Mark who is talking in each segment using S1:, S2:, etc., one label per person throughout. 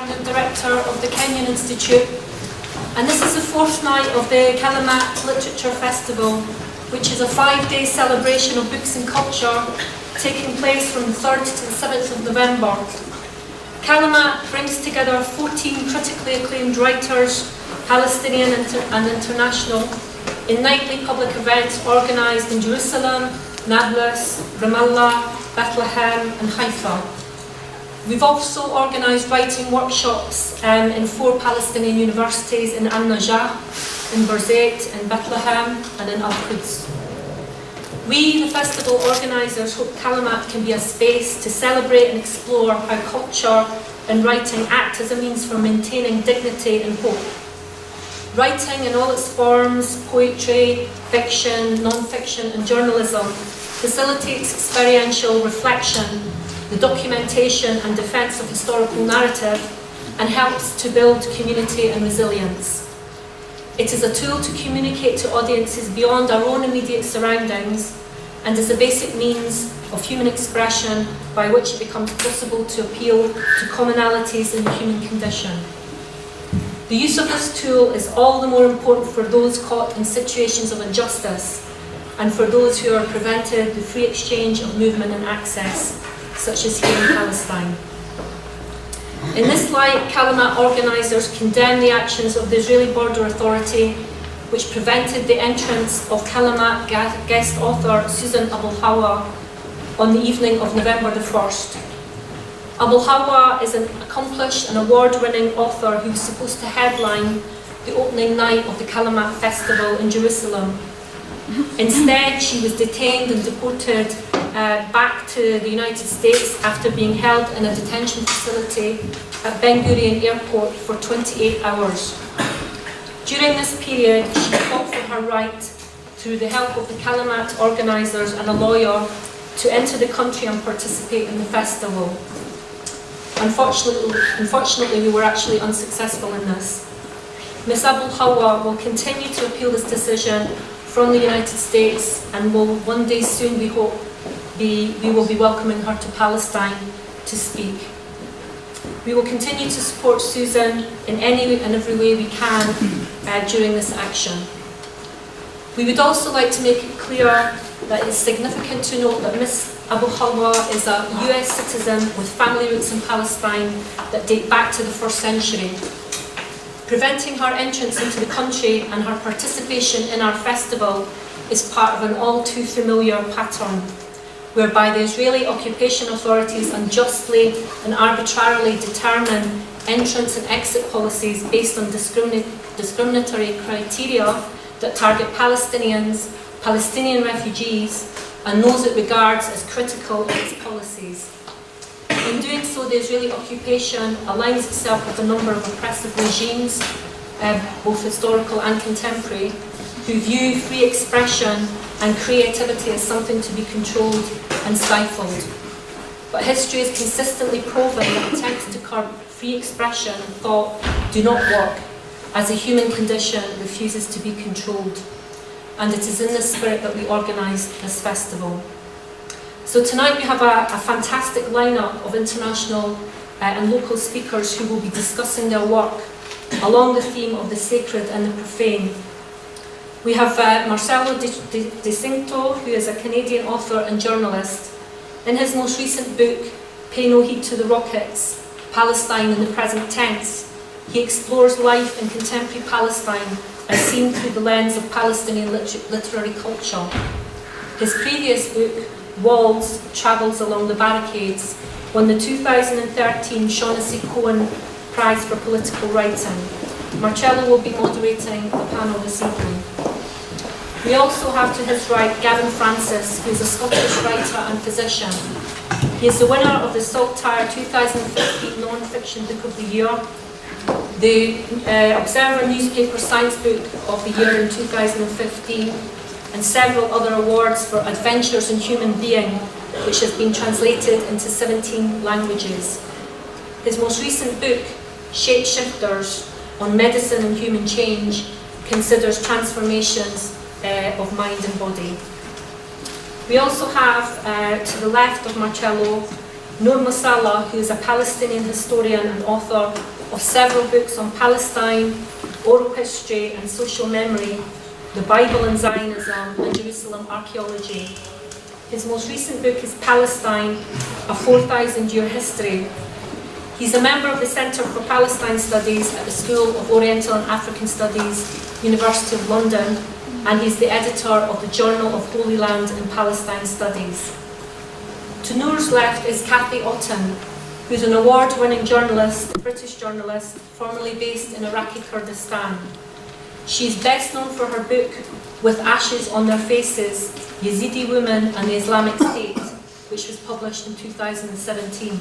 S1: Permanent Director of the Kenyan Institute, and this is the fourth night of the Kalimat Literature Festival, which is a 5-day celebration of books and culture taking place from the 3rd to the 7th of November. Kalimat brings together 14 critically acclaimed writers, Palestinian and international, in nightly public events organised in Jerusalem, Nablus, Ramallah, Bethlehem and Haifa. We've also organised writing workshops in 4 Palestinian universities in Al-Najah, in Birzeit, in Bethlehem and in Al-Quds. We, the festival organisers, hope Kalimat can be a space to celebrate and explore how culture and writing act as a means for maintaining dignity and hope. Writing in all its forms, poetry, fiction, non-fiction and journalism, facilitates experiential reflection, the documentation and defence of historical narrative, and helps to build community and resilience. It is a tool to communicate to audiences beyond our own immediate surroundings, and is a basic means of human expression by which it becomes possible to appeal to commonalities in the human condition. The use of this tool is all the more important for those caught in situations of injustice, and for those who are prevented the free exchange of movement and access, such as here in Palestine. In this light, Kalimat organisers condemn the actions of the Israeli Border Authority, which prevented the entrance of Kalimat guest author Susan Abu Hawa on the evening of November the 1st. Abu Hawa is an accomplished and award-winning author who was supposed to headline the opening night of the Kalimat Festival in Jerusalem. Instead, she was detained and deported back to the United States after being held in a detention facility at Ben Gurion Airport for 28 hours. During this period, she fought for her right, through the help of the Kalimat organisers and a lawyer, to enter the country and participate in the festival. Unfortunately, we were actually unsuccessful in this. Ms. Abu Hawa will continue to appeal this decision from the United States, and will one day soon, we hope, we will be welcoming her to Palestine to speak. We will continue to support Susan in any and every way we can during this action. We would also like to make it clear that it's significant to note that Ms. Abu Hawa is a US citizen with family roots in Palestine that date back to the 1st century. Preventing her entrance into the country and her participation in our festival is part of an all too familiar pattern, whereby the Israeli occupation authorities unjustly and arbitrarily determine entrance and exit policies based on discriminatory criteria that target Palestinians, Palestinian refugees, and those it regards as critical of its policies. In doing so, the Israeli occupation aligns itself with a number of oppressive regimes, both historical and contemporary, who view free expression and creativity as something to be controlled and stifled. But history has consistently proven that attempts to curb free expression and thought do not work, as the human condition refuses to be controlled. And it is in this spirit that we organise this festival. So tonight we have a fantastic lineup of international and local speakers who will be discussing their work along the theme of the sacred and the profane. We have Marcello de Cintio, who is a Canadian author and journalist. In his most recent book, Pay No Heed to the Rockets, Palestine in the Present Tense, he explores life in contemporary Palestine as seen through the lens of Palestinian literary culture. His previous book, Walls, Travels Along the Barricades, won the 2013 Shaughnessy Cohen Prize for Political Writing. Marcello will be moderating the panel this evening. We also have to his right Gavin Francis, who is a Scottish writer and physician. He is the winner of the Saltire 2015 Non-Fiction Book of the Year, the Observer Newspaper Science Book of the Year in 2015, and several other awards for Adventures in Human Being, which has been translated into 17 languages. His most recent book, Shapeshifters, on medicine and human change, considers transformations of mind and body. We also have, to the left of Marcello, Noor Masalha, who is a Palestinian historian and author of several books on Palestine, oral history and social memory, the Bible and Zionism, and Jerusalem archaeology. His most recent book is Palestine, a 4,000-year history. He's a member of the Centre for Palestine Studies at the School of Oriental and African Studies, University of London, and he's the editor of the Journal of Holy Land and Palestine Studies. To Noor's left is Cathy Otten, who's an award-winning journalist, British journalist, formerly based in Iraqi Kurdistan. She's best known for her book, With Ashes on Their Faces, Yazidi Women and the Islamic State, which was published in 2017.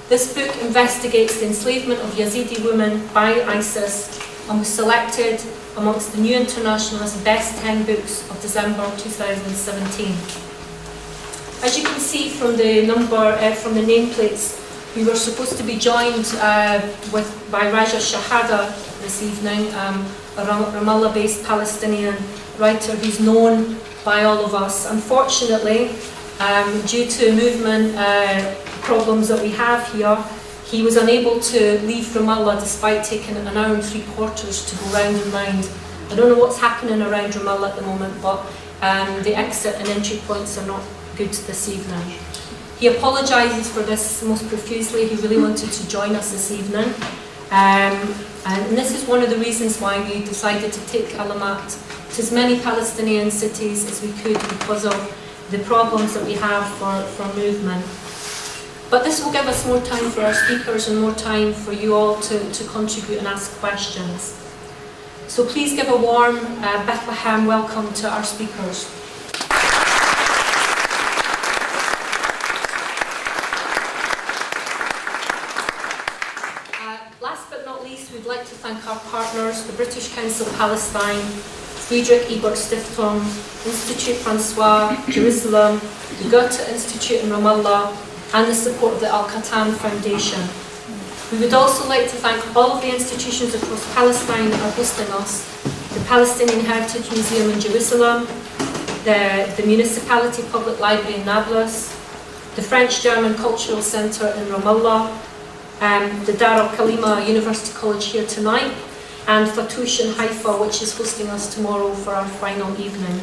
S1: This book investigates the enslavement of Yazidi women by ISIS and was selected amongst the New Internationalist Best 10 Books of December 2017. As you can see from the from the nameplates, we were supposed to be joined by ورجا Shehadeh this evening, a Ramallah-based Palestinian writer who's known by all of us. Unfortunately, due to movement problems that we have here, he was unable to leave Ramallah despite taking an hour and 3/4 to go round and round. I don't know what's happening around Ramallah at the moment, but the exit and entry points are not good this evening. He apologises for this most profusely. He really wanted to join us this evening. And this is one of the reasons why we decided to take Kalimat to as many Palestinian cities as we could because of the problems that we have for movement. But this will give us more time for our speakers and more time for you all to contribute and ask questions. So please give a warm Bethlehem welcome to our speakers. Last but not least, we'd like to thank our partners, the British Council Palestine, Friedrich Ebert Stiftung, Institut Francois, Jerusalem, the Goethe Institute in Ramallah, and the support of the Al-Kalima Foundation. We would also like to thank all of the institutions across Palestine that are hosting us, the Palestinian Heritage Museum in Jerusalem, the Municipality Public Library in Nablus, the French-German Cultural Centre in Ramallah, the Al-Kalima University College here tonight, and Fatouche in Haifa, which is hosting us tomorrow for our final evening.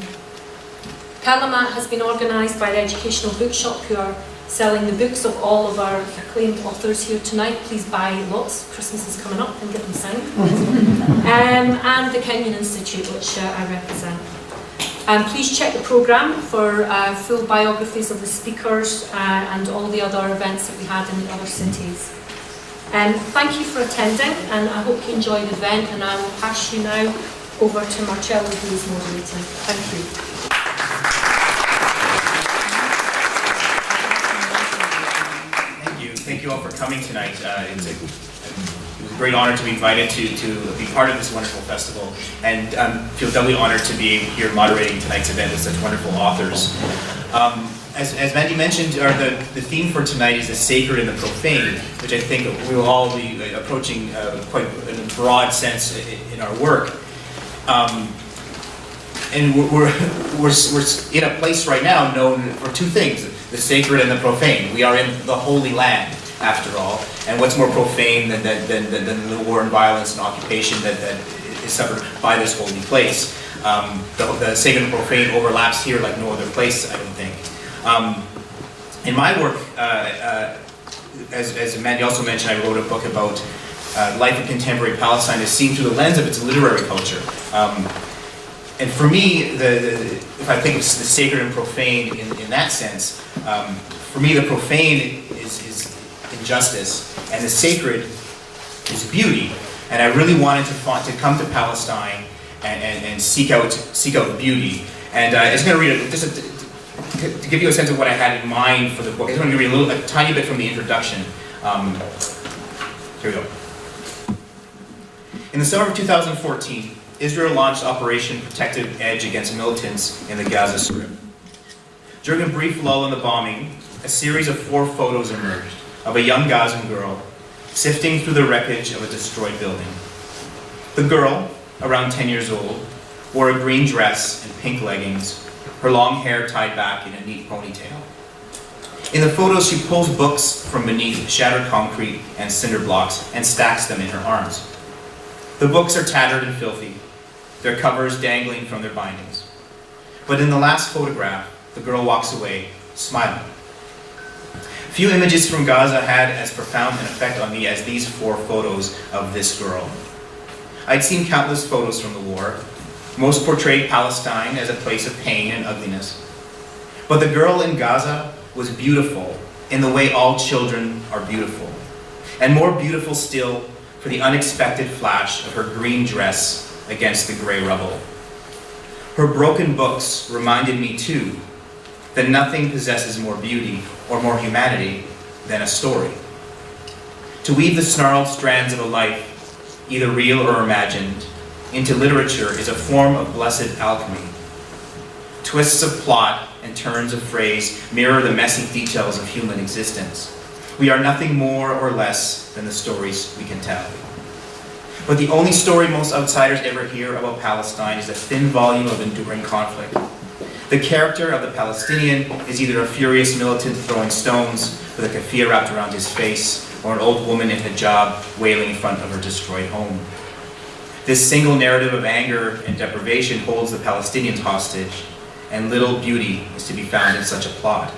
S1: Kalimat has been organised by the Educational Bookshop, who are selling the books of all of our acclaimed authors here tonight. Please buy lots, Christmas is coming up, and get them signed. And the Kenyon Institute, which I represent. Please check the programme for full biographies of the speakers and all the other events that we had in the other cities. Thank you for attending, and I hope you enjoy the event, and I will pass you now over to Marcello, who is moderating. Thank you.
S2: Thank you all for coming tonight. It was a great honor to be invited to be part of this wonderful festival, and feel doubly honored to be here moderating tonight's event with such wonderful authors. As Mandy mentioned, the theme for tonight is the sacred and the profane, which I think we will all be approaching quite in a broad sense in our work. And we're in a place right now known for two things: the sacred and the profane. We are in the Holy Land, after all, and what's more profane than the war and violence and occupation that is suffered by this holy place? The sacred and profane overlaps here like no other place, I don't think. In my work, as Mandy also mentioned, I wrote a book about life in contemporary Palestine as seen through the lens of its literary culture. And for me, if I think of the sacred and profane in that sense, for me the profane is injustice, and the sacred is beauty. And I really wanted to come to Palestine and seek out beauty. And I was going to read to give you a sense of what I had in mind for the book. I'm going to read a tiny bit from the introduction. Here we go. In the summer of 2014, Israel launched Operation Protective Edge against militants in the Gaza Strip. During a brief lull in the bombing, a series of 4 photos emerged of a young Gazan girl sifting through the wreckage of a destroyed building. The girl, around 10 years old, wore a green dress and pink leggings, her long hair tied back in a neat ponytail. In the photos, she pulls books from beneath shattered concrete and cinder blocks and stacks them in her arms. The books are tattered and filthy, their covers dangling from their bindings. But in the last photograph, the girl walks away, smiling. Few images from Gaza had as profound an effect on me as these 4 photos of this girl. I'd seen countless photos from the war. Most portrayed Palestine as a place of pain and ugliness. But the girl in Gaza was beautiful in the way all children are beautiful. And more beautiful still for the unexpected flash of her green dress against the gray rubble. Her broken books reminded me too that nothing possesses more beauty or more humanity than a story. To weave the snarled strands of a life, either real or imagined, into literature is a form of blessed alchemy. Twists of plot and turns of phrase mirror the messy details of human existence. We are nothing more or less than the stories we can tell. But the only story most outsiders ever hear about Palestine is a thin volume of enduring conflict. The character of the Palestinian is either a furious militant throwing stones with a keffiyeh wrapped around his face, or an old woman in hijab wailing in front of her destroyed home. This single narrative of anger and deprivation holds the Palestinians hostage, and little beauty is to be found in such a plot.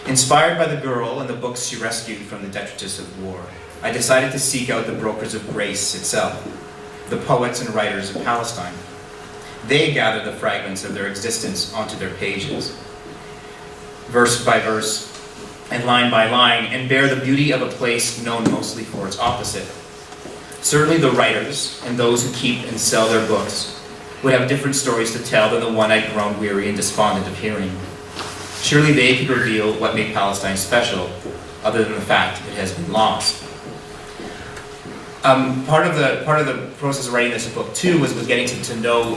S2: Inspired by the girl and the books she rescued from the detritus of war, I decided to seek out the brokers of grace itself, the poets and writers of Palestine. They gather the fragments of their existence onto their pages, verse by verse and line by line, and bear the beauty of a place known mostly for its opposite. Certainly the writers and those who keep and sell their books would have different stories to tell than the one I'd grown weary and despondent of hearing. Surely they could reveal what made Palestine special, other than the fact it has been lost. Part of the process of writing this book too was getting to know.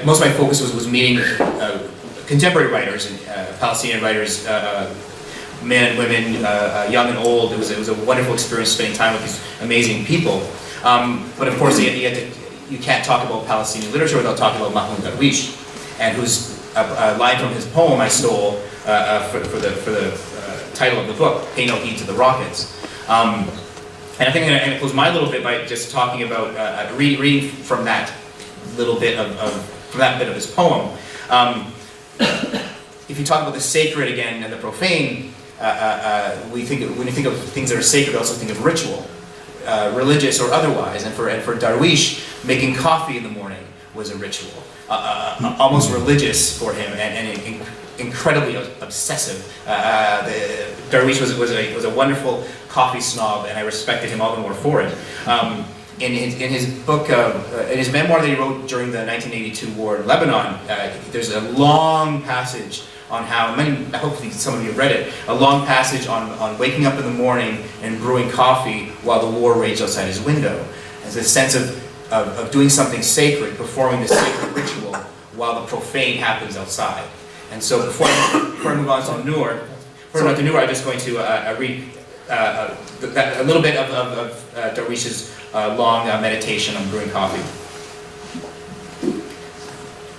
S2: Most of my focus was meeting contemporary writers and Palestinian writers, men and women, young and old. It was a wonderful experience spending time with these amazing people. But of course, you can't talk about Palestinian literature without talking about Mahmoud Darwish, and whose line from his poem I stole for the title of the book, "Pay No Heed to the Rockets." And I think I'm going to close my little bit by just talking about reading from that little bit from that bit of his poem. If you talk about the sacred again and the profane, when you think of things that are sacred, we also think of ritual, religious or otherwise. And for Darwish, making coffee in the morning was a ritual, almost religious for him, and incredibly obsessive. Darwish was a wonderful coffee snob, and I respected him all the more for it. In his book, in his memoir that he wrote during the 1982 war in Lebanon, there's a long passage on how, hopefully some of you have read it, a long passage on waking up in the morning and brewing coffee while the war raged outside his window. As a sense of doing something sacred, performing the sacred ritual while the profane happens outside. And so before I move on to Noor, I'm just going to read a little bit of Darwish's long meditation on brewing coffee.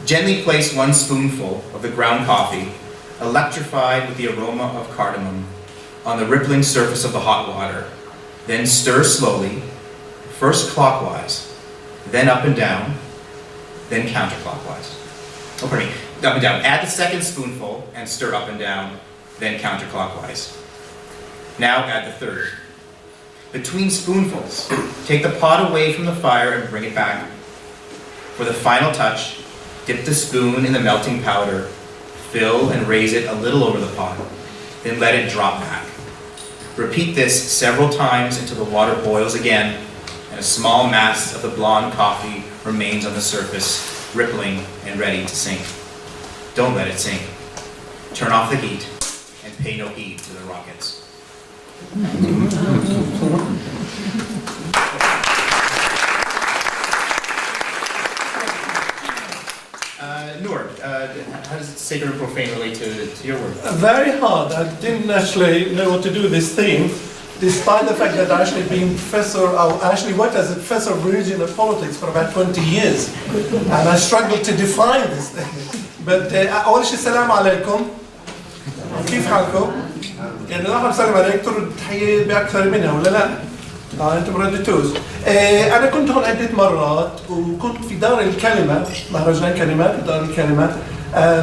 S2: Gently place 1 spoonful of the ground coffee, electrified with the aroma of cardamom, on the rippling surface of the hot water. Then stir slowly, first clockwise, then up and down, then counterclockwise. Oh, pardon me, up and down. Add the 2nd spoonful and stir up and down, then counterclockwise. Now add the 3rd. Between spoonfuls, take the pot away from the fire and bring it back. For the final touch, dip the spoon in the melting powder, fill and raise it a little over the pot, then let it drop back. Repeat this several times until the water boils again and a small mass of the blonde coffee remains on the surface, rippling and ready to sink. Don't let it sink. Turn off the heat and pay no heed to the rockets. Noor, how does sacred and profane relate to your work?
S3: Very hard. I didn't actually know what to do with this theme, despite the fact that I actually been I actually worked as a professor of religion and politics for about 20 years, and I struggled to define this thing. But أول شيء السلام عليكم. كيف حالكم؟ يعني لو أحد سلم عليك ترد تحية بأكثر منها ولا لا؟ أنتم ردتوش. أنا كنت هون عدة مرات وكنت في دار الكلمة، مهرجان كلمات في دار الكلمة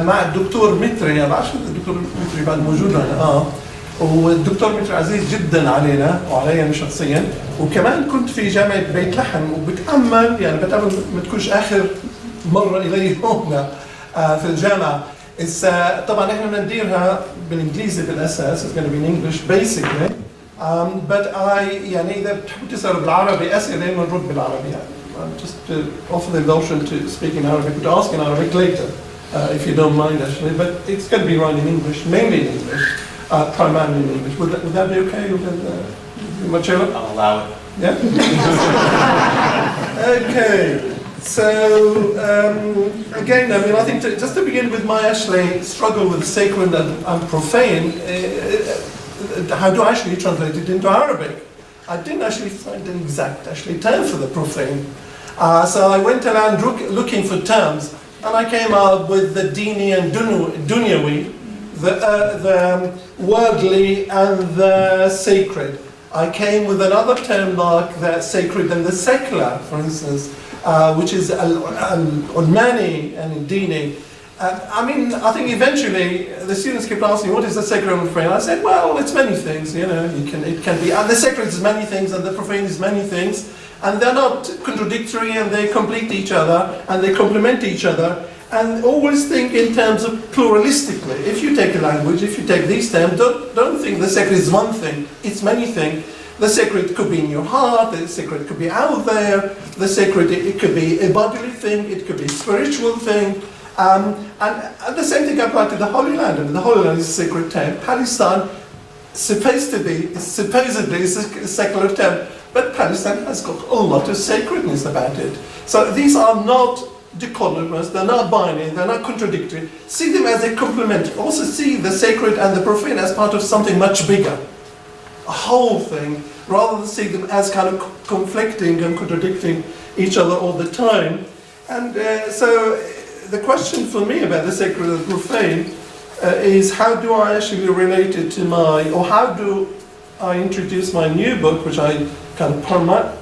S3: مع الدكتور متري، أنا بعرف الدكتور متري بعد موجود هنا والدكتور متري عزيز جدا علينا وعلي أنا شخصيا، وكمان كنت في جامعة بيت لحم وبتأمل يعني بتأمل ما تكونش آخر مرة إلي هنا في الجامعة. طبعا احنا بدنا نديرها بالانجليزي بالاساس، it's going to be in English basically. But يعني اذا بتحبوا تسالوا بالعربي اسئله بنرد بالعربي يعني. Just to offer the indulgence to speak in Arabic, to ask in Arabic later, if you don't mind actually. But it's going to be run in English, mainly in English, primarily in English. Would that be okay with Marcello?
S2: I'll allow it.
S3: Yeah. Okay. So again, I mean, I think just to begin with my actually struggle with sacred and profane, how do I actually translate it into Arabic? I didn't actually find an exact actually term for the profane. So I went around looking for terms, and I came out with the dini and dunyawi, the worldly and the sacred. I came with another term like the sacred and the secular, for instance. Which is al-Ulmani and Dini. I mean, I think eventually the students kept asking, what is the sacred and profane? I said, well, it's many things, you know, it can be, and the sacred is many things and the profane is many things, and they're not contradictory and they complete each other and they complement each other, and always think in terms of pluralistically. If you take a language, if you take these terms, don't think the sacred is one thing, it's many things. The sacred could be in your heart, the sacred could be out there, the sacred, it could be a bodily thing, it could be a spiritual thing. And the same thing applies to the Holy Land. I mean, the Holy Land is a sacred term. Palestine supposedly is a secular term, but Palestine has got a lot of sacredness about it. So these are not dichotomous, they're not binary, they're not contradictory. See them as a complement. Also see the sacred and the profane as part of something much bigger. A whole thing, rather than see them as kind of conflicting and contradicting each other all the time. And so the question for me about the sacred and profane is how do I actually relate it to or how do I introduce my new book, which I kind of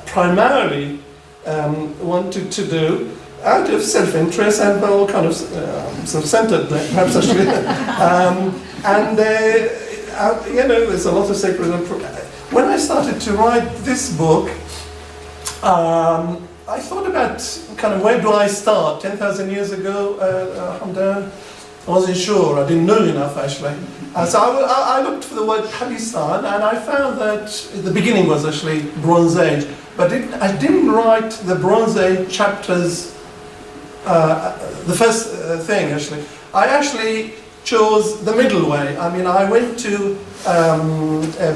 S3: primarily wanted to do out of self-interest and all kind of self-centered, perhaps actually. You know, there's a lot of sacred and when I started to write this book, I thought about kind of where do I start? 10,000 years ago, Hamdan? I wasn't sure, I didn't know enough actually. So I looked for the word Palestine and I found that the beginning was actually Bronze Age, but I didn't write the Bronze Age chapters, the first thing actually. I actually chose the middle way. I mean, I went to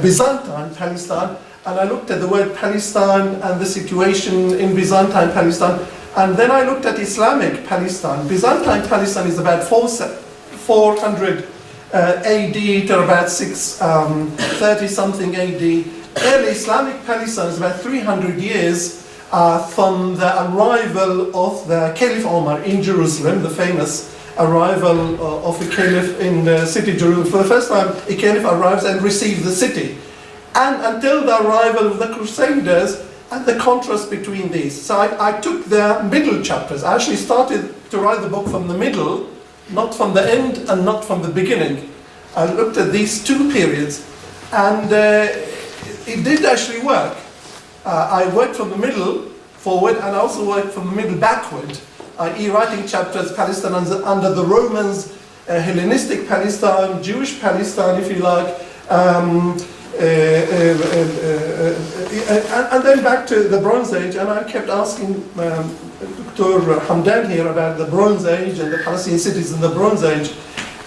S3: Byzantine Palestine and I looked at the word Palestine and the situation in Byzantine Palestine, and then I looked at Islamic Palestine. Byzantine Palestine is about 400 AD to about 630 something AD. Early Islamic Palestine is about 300 years from the arrival of the Caliph Omar in Jerusalem, the famous arrival of a caliph in the city Jerusalem. For the first time, a caliph arrives and receives the city. And until the arrival of the Crusaders and the contrast between these. So I took the middle chapters. I actually started to write the book from the middle, not from the end and not from the beginning. I looked at these two periods and it did actually work. I worked from the middle forward and I also worked from the middle backward. I.e. writing chapters, Palestine under the Romans, Hellenistic Palestine, Jewish Palestine, if you like, and then back to the Bronze Age, and I kept asking Dr. Hamdan here about the Bronze Age and the Palestinian cities in the Bronze Age.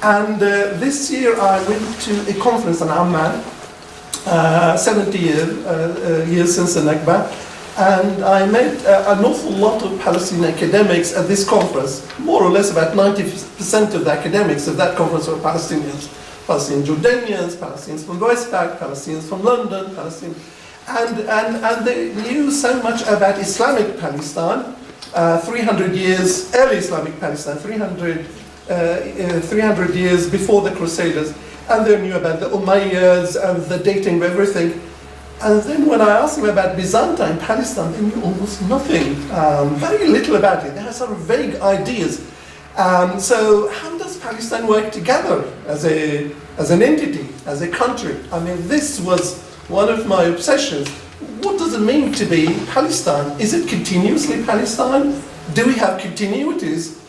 S3: And this year I went to a conference in Amman, 70 years since the Nakba. And I met an awful lot of Palestinian academics at this conference. More or less about 90% of the academics of that conference were Palestinians. Palestinian Jordanians, Palestinians from the West Bank, Palestinians from London, and they knew so much about Islamic Palestine, 300 years, early Islamic Palestine, 300 years before the Crusaders. and they knew about the Umayyads and the dating of everything. And then when I asked them about Byzantine Palestine, they knew almost nothing, very little about it. They had sort of vague ideas. So how does Palestine work together as an entity, as a country? I mean, this was one of my obsessions. What does it mean to be Palestine? Is it continuously Palestine? Do we have continuities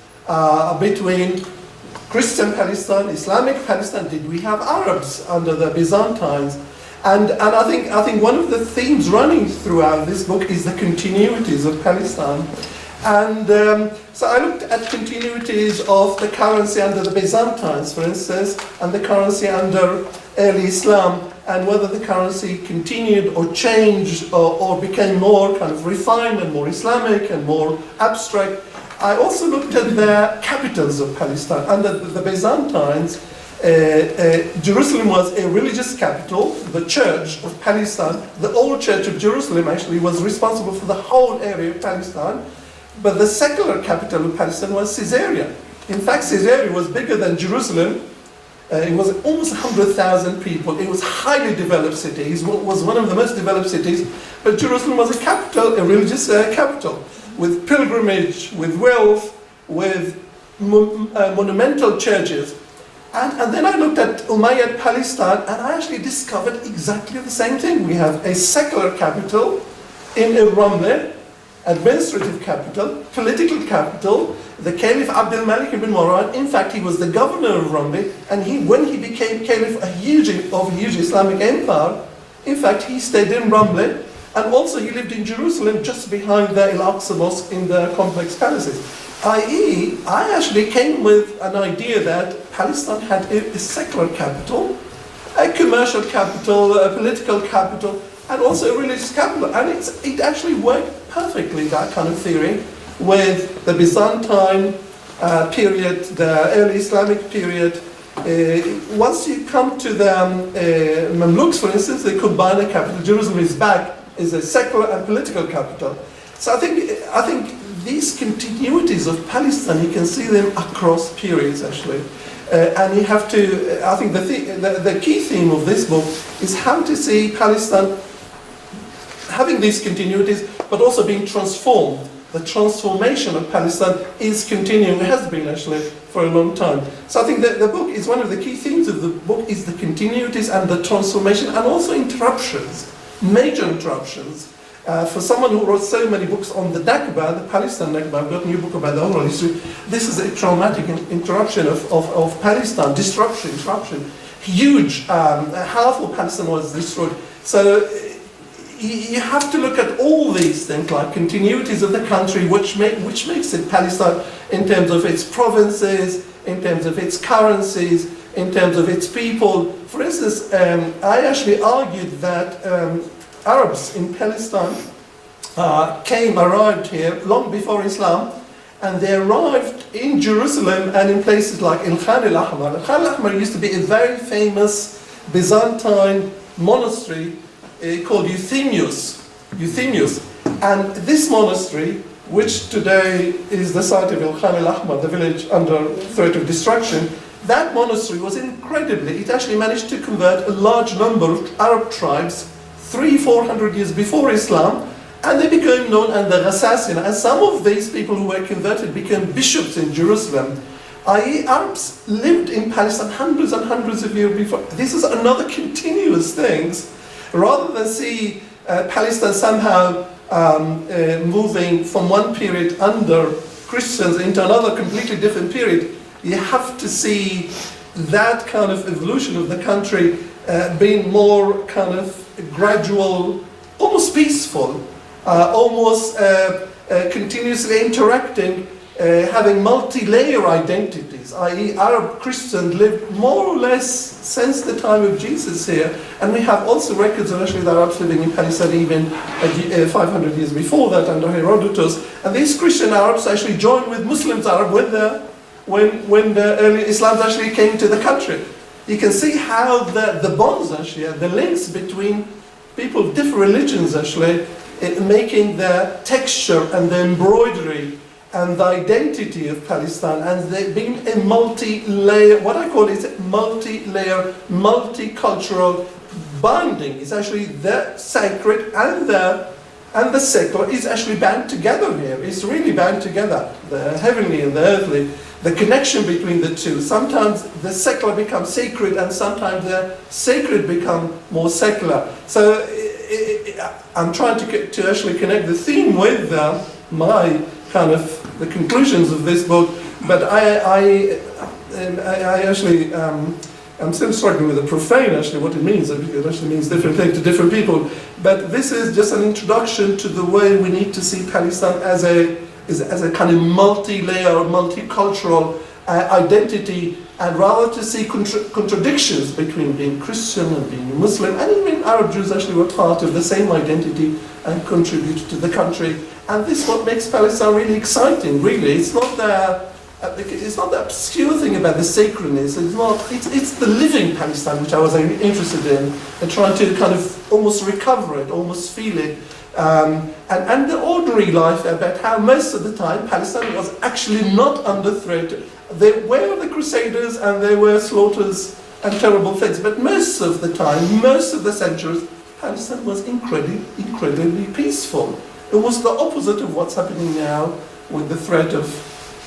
S3: between Christian Palestine, Islamic Palestine? Did we have Arabs under the Byzantines? And I think one of the themes running throughout this book is the continuities of Palestine. And so I looked at continuities of the currency under the Byzantines, for instance, and the currency under early Islam, and whether the currency continued or changed or became more kind of refined and more Islamic and more abstract. I also looked at the capitals of Palestine. Under the Byzantines, Jerusalem was a religious capital. The Church of Palestine, the old Church of Jerusalem actually, was responsible for the whole area of Palestine. But the secular capital of Palestine was Caesarea. In fact, Caesarea was bigger than Jerusalem. It was almost 100,000 people. It was a highly developed city. It was one of the most developed cities. But Jerusalem was a capital, a religious capital, with pilgrimage, with wealth, with monumental churches. And then I looked at Umayyad Palestine, and I actually discovered exactly the same thing. We have a secular capital in Ramleh, administrative capital, political capital. The Caliph Abdul Malik ibn Marwan, in fact, he was the governor of Ramleh, and when he became Caliph of a huge Islamic empire, in fact, he stayed in Ramleh, and also he lived in Jerusalem, just behind the Al-Aqsa Mosque in the complex palaces. I.e., I actually came with an idea that Palestine had a secular capital, a commercial capital, a political capital, and also a religious capital. And it actually worked perfectly, that kind of theory, with the Byzantine period, the early Islamic period. Once you come to the Mamluks, for instance, they combine a capital. Jerusalem is back, is a secular and political capital. So I think these continuities of Palestine, you can see them across periods, actually. And you have to, I think the key theme of this book is how to see Palestine having these continuities, but also being transformed. The transformation of Palestine is continuing, it has been actually for a long time. So I think that the book is one of the key themes of the book is the continuities and the transformation, and also interruptions, major interruptions. For someone who wrote so many books on the Nakba, the Palestine Nakba, I've got a new book about the oral history, this is a traumatic interruption of Palestine, disruption, huge, half of Palestine was destroyed. So you have to look at all these things, like continuities of the country, which makes it Palestine in terms of its provinces, in terms of its currencies, in terms of its people. For instance, I actually argued that Arabs in Palestine arrived here long before Islam, and they arrived in Jerusalem and in places like Al-Khan al-Ahmar. Al-Khan al-Ahmar used to be a very famous Byzantine monastery called Euthemius. And this monastery, which today is the site of Al-Khan al-Ahmar, the village under threat of destruction, that monastery was incredibly, it actually managed to convert a large number of Arab tribes 300-400 years before Islam, and they became known as the Ghassasina. And some of these people who were converted became bishops in Jerusalem. I.e., Arabs lived in Palestine hundreds and hundreds of years before. This is another continuous thing. Rather than see Palestine somehow moving from one period under Christians into another completely different period, you have to see that kind of evolution of the country being more kind of gradual, almost peaceful, almost continuously interacting, having multi-layer identities, i.e. Arab Christians lived more or less since the time of Jesus here, and we have also records of actually the Arabs living in Palestine even 500 years before that under Herodotus, and these Christian Arabs actually joined with Muslims Arab when the early Islam actually came to the country. You can see how the bonds actually, the links between people of different religions actually, making the texture and the embroidery and the identity of Palestine, and there being a multi-layer, what I call is multi-layer, multicultural binding. It's actually the sacred and the secular is actually bound together here. It's really bound together, the heavenly and the earthly, the connection between the two. Sometimes the secular becomes sacred, and sometimes the sacred become more secular. So I'm trying to actually connect the theme with my kind of the conclusions of this book, but I actually I'm still struggling with the profane, actually, what it means. It actually means different things to different people. But this is just an introduction to the way we need to see Palestine as a kind of multi-layer, multicultural identity, and rather to see contradictions between being Christian and being Muslim, and even Arab Jews actually were part of the same identity and contribute to the country. And this is what makes Palestine really exciting, really. It's not the obscure thing about the sacredness. It's the living Palestine which I was interested in, and trying to kind of almost recover it, almost feel it, and the ordinary life about how most of the time Palestine was actually not under threat. There were the Crusaders and there were slaughters and terrible things, but most of the time, most of the centuries, Palestine was incredibly peaceful. It was the opposite of what's happening now with the threat of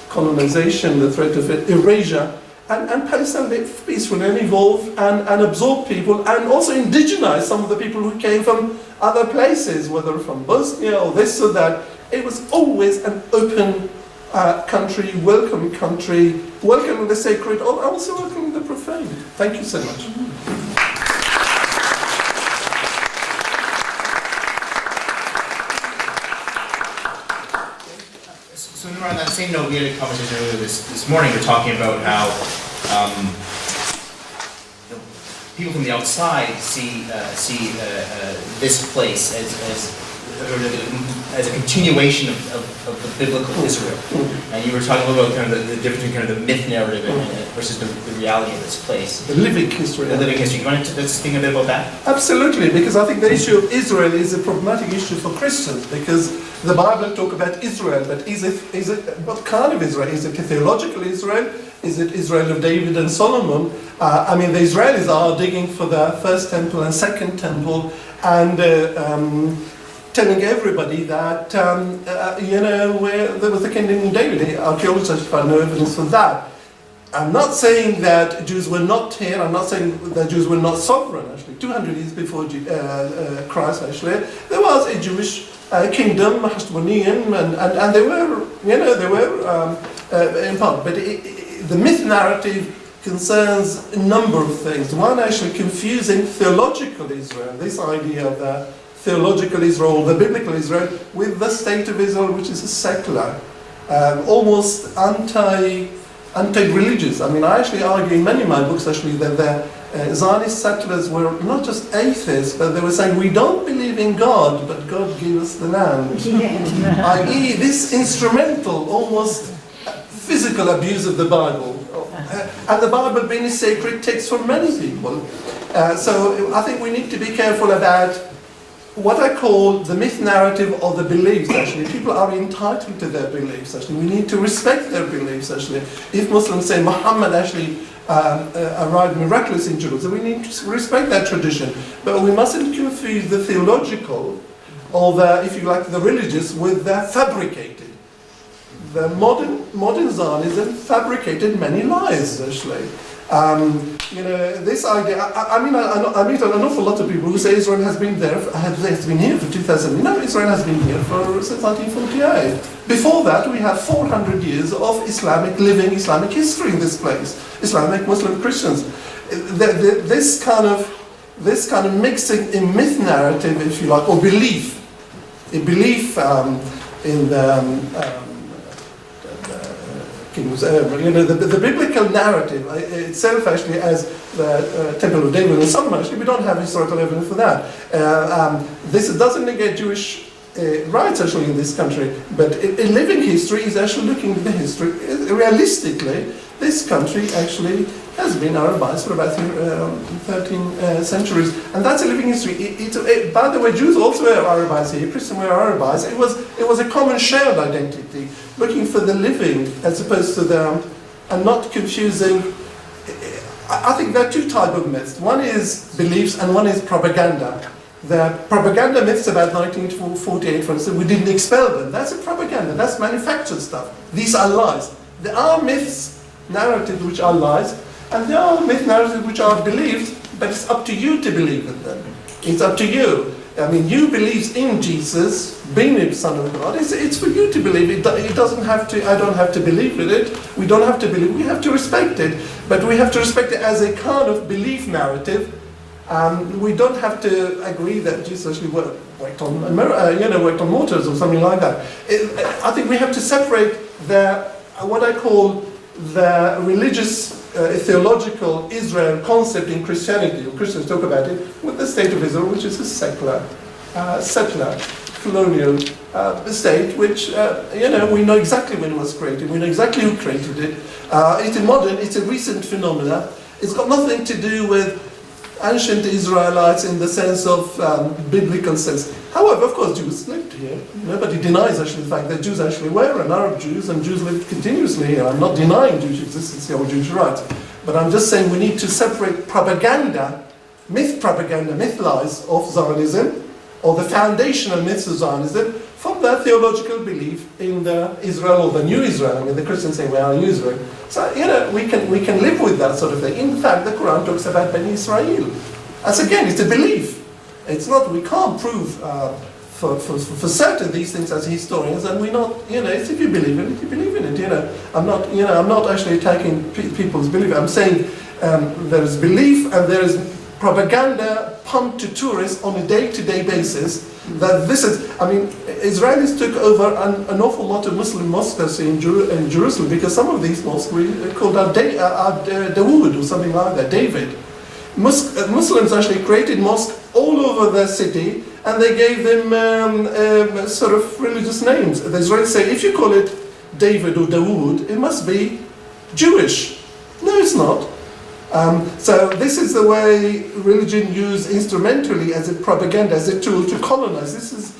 S3: colonization, the threat of erasure, and Palestine lived peacefully and evolved and absorbed people, and also indigenized some of the people who came from other places, whether from Bosnia or this or that. It was always an open country, welcoming the sacred, also welcoming the profane. Thank you so much.
S2: So on that same note, we had a conversation earlier this morning. We're talking about how people from the outside see this place as a continuation of the biblical Israel. And you were talking a little about kind of the difference between kind of the myth narrative versus the reality of this place.
S3: The living history.
S2: The living history. You want to speak a bit about that?
S3: Absolutely, because I think the issue of Israel is a problematic issue for Christians, because the Bible talk about Israel, but is it what kind of Israel? Is it a theological Israel? Is it Israel of David and Solomon? I mean, the Israelis are digging for the first temple and second temple, and telling everybody that, where there was the kingdom of David. Archaeologists have found no evidence for that. I'm not saying that Jews were not here. I'm not saying that Jews were not sovereign, actually. 200 years before Christ, actually, there was a Jewish kingdom, Hasmonean, and they were, in part. But the myth narrative concerns a number of things. One, actually confusing theological Israel, this idea of the theological Israel, the biblical Israel, with the state of Israel, which is a secular, almost anti-religious. I mean, I actually argue in many of my books, actually, that the Zionist settlers were not just atheists, but they were saying, we don't believe in God, but God gave us the land. Yeah. I.e., this instrumental, almost physical abuse of the Bible. And the Bible being a sacred text for many people. So I think we need to be careful about what I call the myth narrative or the beliefs, actually. People are entitled to their beliefs, actually. We need to respect their beliefs, actually. If Muslims say Muhammad actually arrived miraculously in Jerusalem, we need to respect that tradition. But we mustn't confuse the theological or the, if you like, the religious with the fabricated. The modern Zionism fabricated many lies, actually. This idea, I meet an awful lot of people who say Israel has been there, has been here for 2,000 years. No, Israel has been here since 1948. Before that, we have 400 years of living Islamic history in this place. Islamic, Muslim, Christians. This kind of mixing a myth narrative, if you like, or belief, in the the biblical narrative itself, actually, as the Temple of David and Solomon, actually, we don't have historical evidence for that. This doesn't negate Jewish rights, actually, in this country, but a living history is actually looking at the history. Realistically, this country actually has been Arabized for about 13 centuries, and that's a living history. By the way, Jews also were Arabized here, Christians were Arabized. It was a common shared identity, looking for the living as opposed to the, and not confusing. I think there are two types of myths. One is beliefs and one is propaganda. The propaganda myths about 1948, for instance, we didn't expel them. That's a propaganda, that's manufactured stuff. These are lies. There are myths, narratives which are lies, and there are myth narratives which are beliefs, but it's up to you to believe in them. It's up to you. I mean, you believe in Jesus, being the Son of God. It's for you to believe. It doesn't have to, I don't have to believe in it. We don't have to believe, we have to respect it. But we have to respect it as a kind of belief narrative. We don't have to agree that Jesus actually worked on mortars or something like that. I think we have to separate what I call the religious, theological Israel concept in Christianity, or Christians talk about it, with the state of Israel, which is a secular, colonial state, which, we know exactly when it was created, we know exactly who created it. It's a modern, it's a recent phenomena. It's got nothing to do with ancient Israelites in the sense of biblical sense. However, of course, Jews lived here. Nobody denies actually the fact that Jews actually were, and Arab Jews, and Jews lived continuously here. I'm not denying Jewish existence or Jewish rights, but I'm just saying we need to separate propaganda, myth lies of Zionism, or the foundational myths of Zionism, from their theological belief in the Israel or the New Israel. I mean, the Christians say we are New Israel. So, we can live with that sort of thing. In fact, the Quran talks about Bani Israel. As again, it's a belief. It's not, we can't prove for certain these things as historians, and we're not, it's if you believe in it, you believe in it, I'm not actually attacking people's belief. I'm saying there is belief and there is propaganda pumped to tourists on a day-to-day basis. That this is, I mean, Israelis took over an awful lot of Muslim mosques in Jerusalem, because some of these mosques were called Dawood or something like that, David. Muslims actually created mosques all over the city, and they gave them sort of religious names. The Israelis say, if you call it David or Dawood, it must be Jewish. No, it's not. So this is the way religion used instrumentally as a propaganda, as a tool to colonize. This is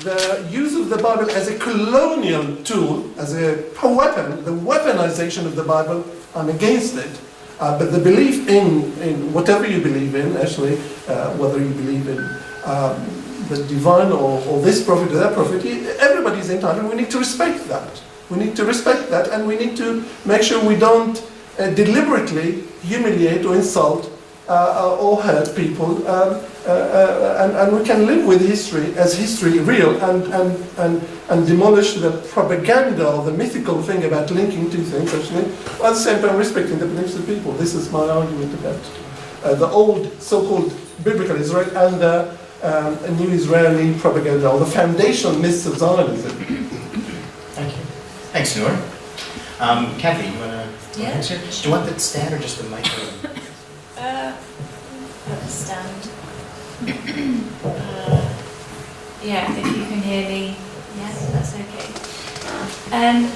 S3: the use of the Bible as a colonial tool, as a weapon, the weaponization of the Bible. I'm against it. But the belief in whatever you believe in, actually, whether you believe in the divine or this prophet or that prophet, everybody's entitled. We need to respect that. We need to respect that, and we need to make sure we don't deliberately humiliate or insult or hurt people, and we can live with history as history real, and demolish the propaganda or the mythical thing about linking two things, actually, at the same time respecting the beliefs of people. This is my argument about the old so-called biblical Israel and the new Israeli propaganda, or the foundational myths of Zionism.
S2: Thank you. Thanks, Noor. Cathy, you want to answer? Do you want the stand or just the microphone?
S4: At the stand. Yeah, if you can hear me, yes, that's okay.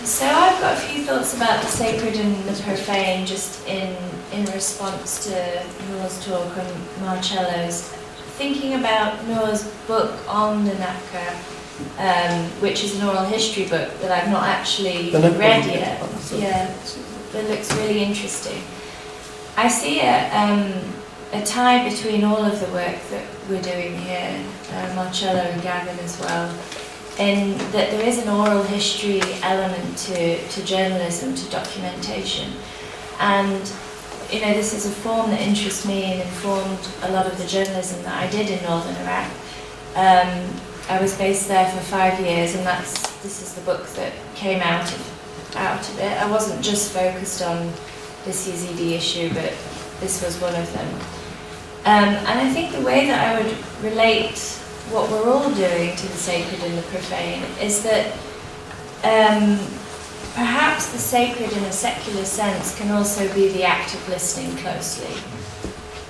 S4: So I've got a few thoughts about the sacred and the profane, just in response to Noor's talk and Marcello's. Thinking about Noor's book on the Nakba, which is an oral history book that I've not actually read yet. Yeah, that looks really interesting. I see a tie between all of the work that we're doing here, Marcello and Gavin as well, in that there is an oral history element to journalism, to documentation. And this is a form that interests me and informed a lot of the journalism that I did in northern Iraq. I was based there for 5 years, and this is the book that came out of it. I wasn't just focused on this Yazidi issue, but this was one of them. And I think the way that I would relate what we're all doing to the sacred and the profane is that perhaps the sacred in a secular sense can also be the act of listening closely.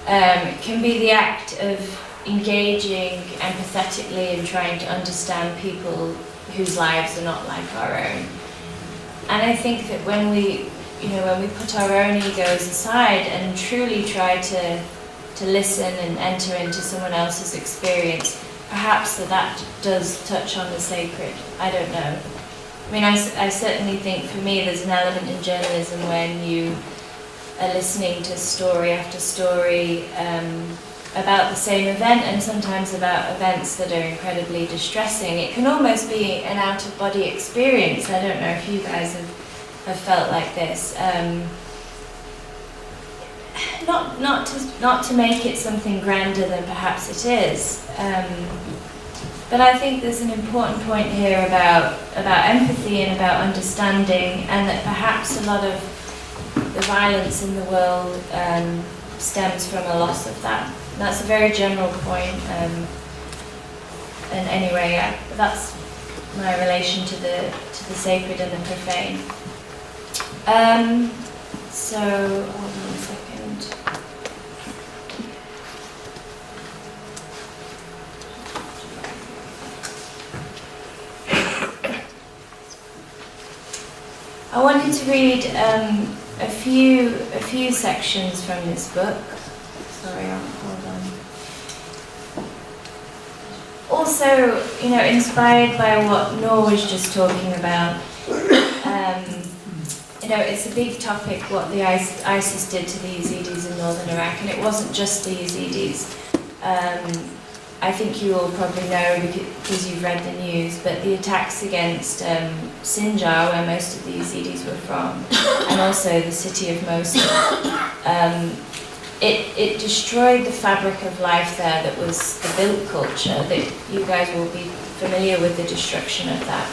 S4: It can be the act of engaging empathetically and trying to understand people whose lives are not like our own. And I think that when we when we put our own egos aside and truly try to listen and enter into someone else's experience, perhaps that does touch on the sacred. I don't know. I mean, I certainly think for me there's an element in journalism when you are listening to story after story about the same event, and sometimes about events that are incredibly distressing. It can almost be an out-of-body experience. I don't know if you guys have felt like this. Not to make it something grander than perhaps it is. But I think there's an important point here about empathy and about understanding, and that perhaps a lot of the violence in the world stems from a loss of that. And that's a very general point. And anyway, yeah, that's my relation to the sacred and the profane. So hold on a second. I wanted to read a few sections from this book. Sorry, hold on. Also, inspired by what Nor was just talking about. It's a big topic what the ISIS did to the Yazidis in northern Iraq, and it wasn't just the Yazidis. I think you all probably know because you've read the news, but the attacks against Sinjar, where most of the Yazidis were from, and also the city of Mosul, it destroyed the fabric of life there that was the built culture. That you guys will be familiar with the destruction of that,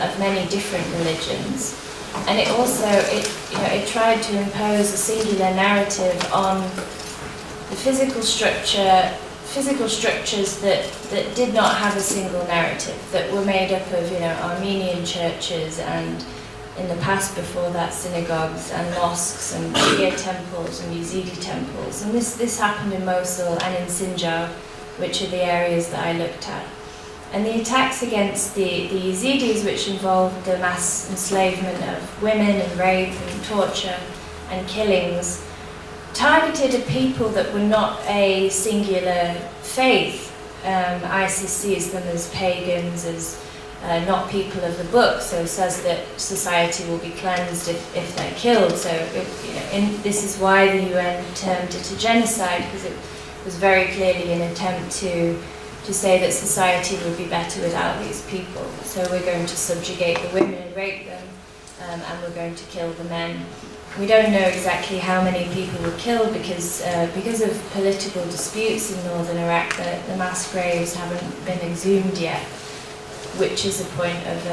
S4: of many different religions. And it also, it tried to impose a singular narrative on the physical structures that did not have a single narrative, that were made up of, Armenian churches, and in the past before that, synagogues and mosques and Shia temples and Yazidi temples. And this happened in Mosul and in Sinjar, which are the areas that I looked at. And the attacks against the Yazidis, which involved the mass enslavement of women and rape and torture and killings, targeted a people that were not a singular faith. ISIS sees them as pagans, as not people of the book, so says that society will be cleansed if they're killed. So this is why the UN termed it a genocide, because it was very clearly an attempt to say that society would be better without these people. So we're going to subjugate the women and rape them, and we're going to kill the men. We don't know exactly how many people were killed because of political disputes in northern Iraq. The mass graves haven't been exhumed yet, which is a point of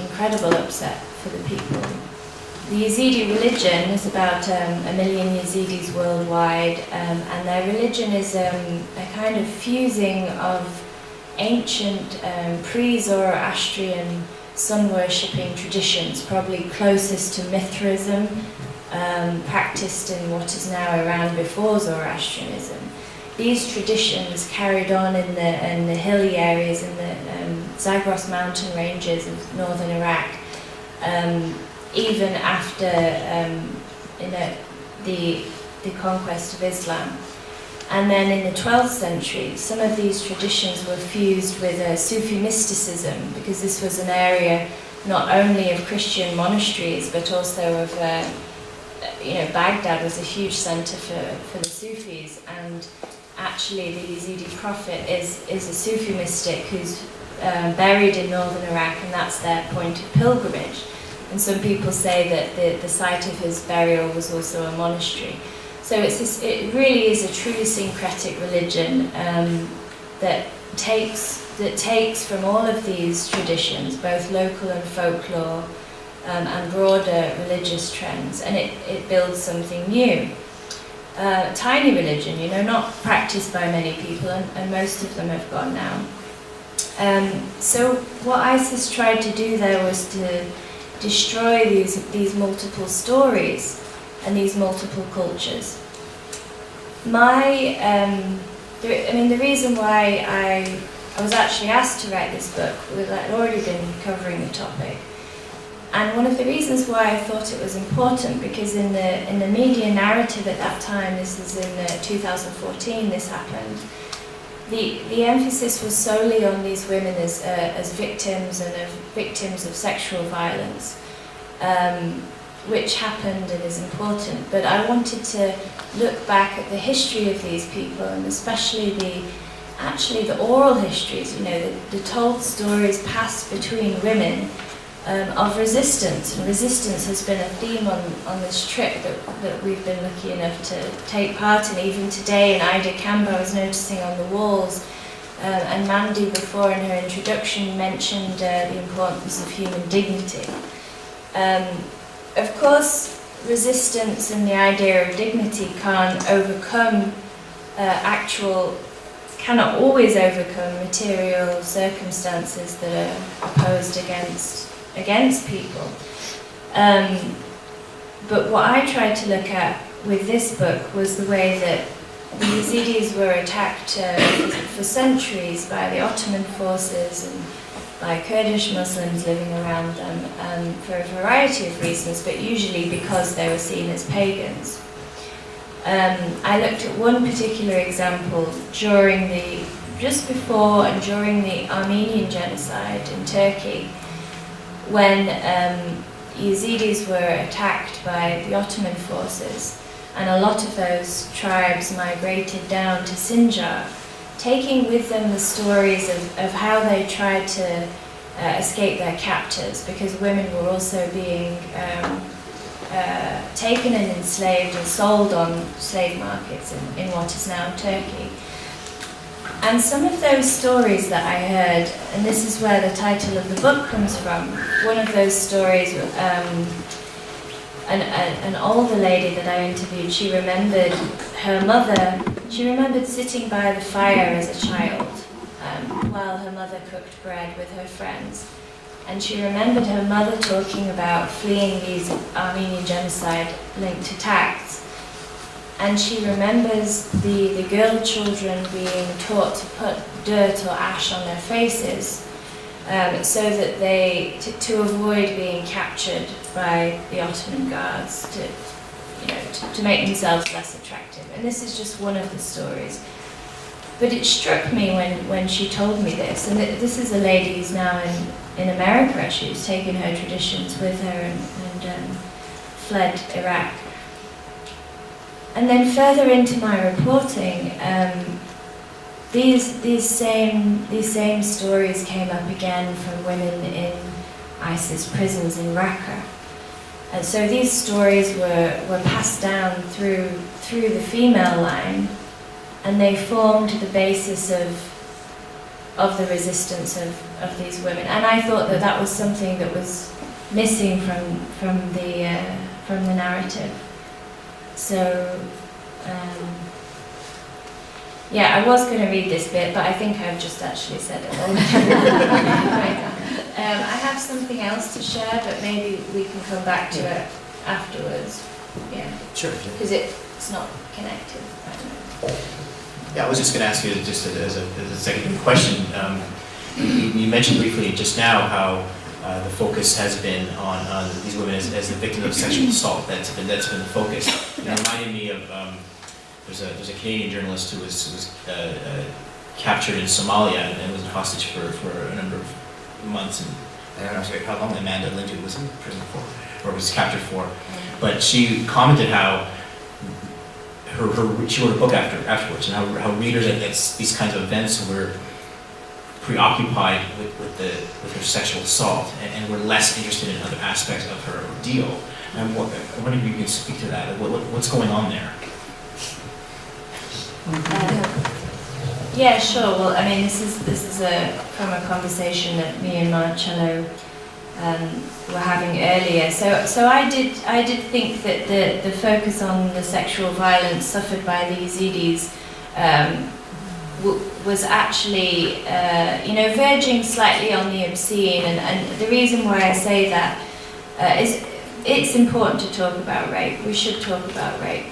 S4: incredible upset for the people. The Yazidi religion is about 1 million Yazidis worldwide, and their religion is a kind of fusing of ancient pre-Zoroastrian sun-worshipping traditions, probably closest to Mithraism, practiced in what is now Iran before Zoroastrianism. These traditions carried on in the hilly areas in the Zagros mountain ranges of northern Iraq, even after the conquest of Islam. And then in the 12th century, some of these traditions were fused with Sufi mysticism, because this was an area not only of Christian monasteries, but also of, Baghdad was a huge center for the Sufis. And actually the Yazidi prophet is a Sufi mystic who's buried in northern Iraq, and that's their point of pilgrimage. And some people say that the site of his burial was also a monastery. So it really is a truly syncretic religion that takes from all of these traditions, both local and folklore, and broader religious trends, and it builds something new. Tiny religion, not practiced by many people, and most of them have gone now. So what ISIS tried to do there was to destroy these multiple stories and these multiple cultures. The reason why I was actually asked to write this book was I'd already been covering the topic. And one of the reasons why I thought it was important, because in the media narrative at that time, this is in 2014 this happened, the emphasis was solely on these women as victims and as victims of sexual violence, which happened and is important. But I wanted to look back at the history of these people, and especially the oral histories, you know, the told stories passed between women of resistance. And resistance has been a theme on this trip that we've been lucky enough to take part in. Even today in Ida Cambo, I was noticing on the walls, and Mandy before in her introduction mentioned the importance of human dignity. Of course, resistance and the idea of dignity cannot always overcome material circumstances that are opposed against people. But what I tried to look at with this book was the way that the Yazidis were attacked for centuries by the Ottoman forces and by Kurdish Muslims living around them, for a variety of reasons, but usually because they were seen as pagans. I looked at one particular example just before and during the Armenian genocide in Turkey, when Yazidis were attacked by the Ottoman forces, and a lot of those tribes migrated down to Sinjar, taking with them the stories of how they tried to escape their captors, because women were also being taken and enslaved and sold on slave markets in what is now Turkey. And some of those stories that I heard, and this is where the title of the book comes from, one of those stories, an older lady that I interviewed, she remembered sitting by the fire as a child while her mother cooked bread with her friends. And she remembered her mother talking about fleeing these Armenian genocide linked attacks. And she remembers the girl children being taught to put dirt or ash on their faces, so that to avoid being captured by the Ottoman guards, to make themselves less attractive. And this is just one of the stories. But it struck me when she told me this, and this is a lady who's now in America. She's taken her traditions with her and fled Iraq. And then further into my reporting, these same stories came up again from women in ISIS prisons in Raqqa. And so these stories were passed down through the female line, and they formed the basis of the resistance of these women. And I thought that was something that was missing from the narrative. So, I was going to read this bit, but I think I've just actually said it all. I have something else to share, but maybe we can come back to it afterwards. Yeah.
S2: Sure.
S4: Because it's not connected. I don't know.
S2: Yeah, I was just going to ask you, just as a second question, you mentioned briefly just now how the focus has been on these women as the victim of sexual assault. That's been the focus. And it reminded me of there's a Canadian journalist who was captured in Somalia and was hostage for a number of months. And I don't know how long Amanda Lindsay was in prison for, or was captured for. But she commented how she wrote a book afterwards, and how readers at these kinds of events were preoccupied with her sexual assault and were less interested in other aspects of her ordeal. And I wonder if you can speak to that. What's going on there?
S4: Yeah, sure. Well, I mean, this is from a conversation that me and Marcello were having earlier. So I did think that the focus on the sexual violence suffered by the Yazidis was actually, verging slightly on the obscene. And the reason why I say that is it's important to talk about rape. We should talk about rape.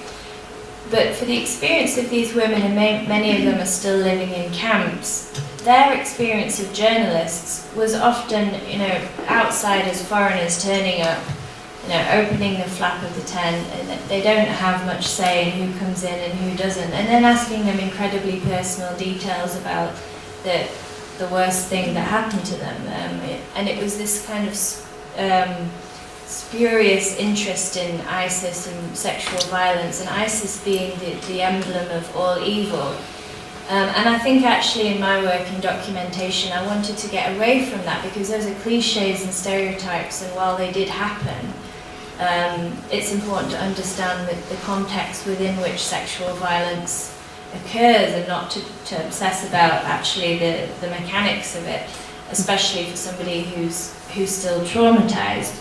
S4: But for the experience of these women, and many of them are still living in camps, their experience of journalists was often, outsiders, foreigners turning up, opening the flap of the tent, and they don't have much say in who comes in and who doesn't, and then asking them incredibly personal details about the worst thing that happened to them. And it was this kind of spurious interest in ISIS and sexual violence, and ISIS being the emblem of all evil. And I think actually in my work in documentation, I wanted to get away from that, because those are cliches and stereotypes, and while they did happen, it's important to understand the context within which sexual violence occurs, and not to obsess about actually the mechanics of it, especially for somebody who's still traumatized.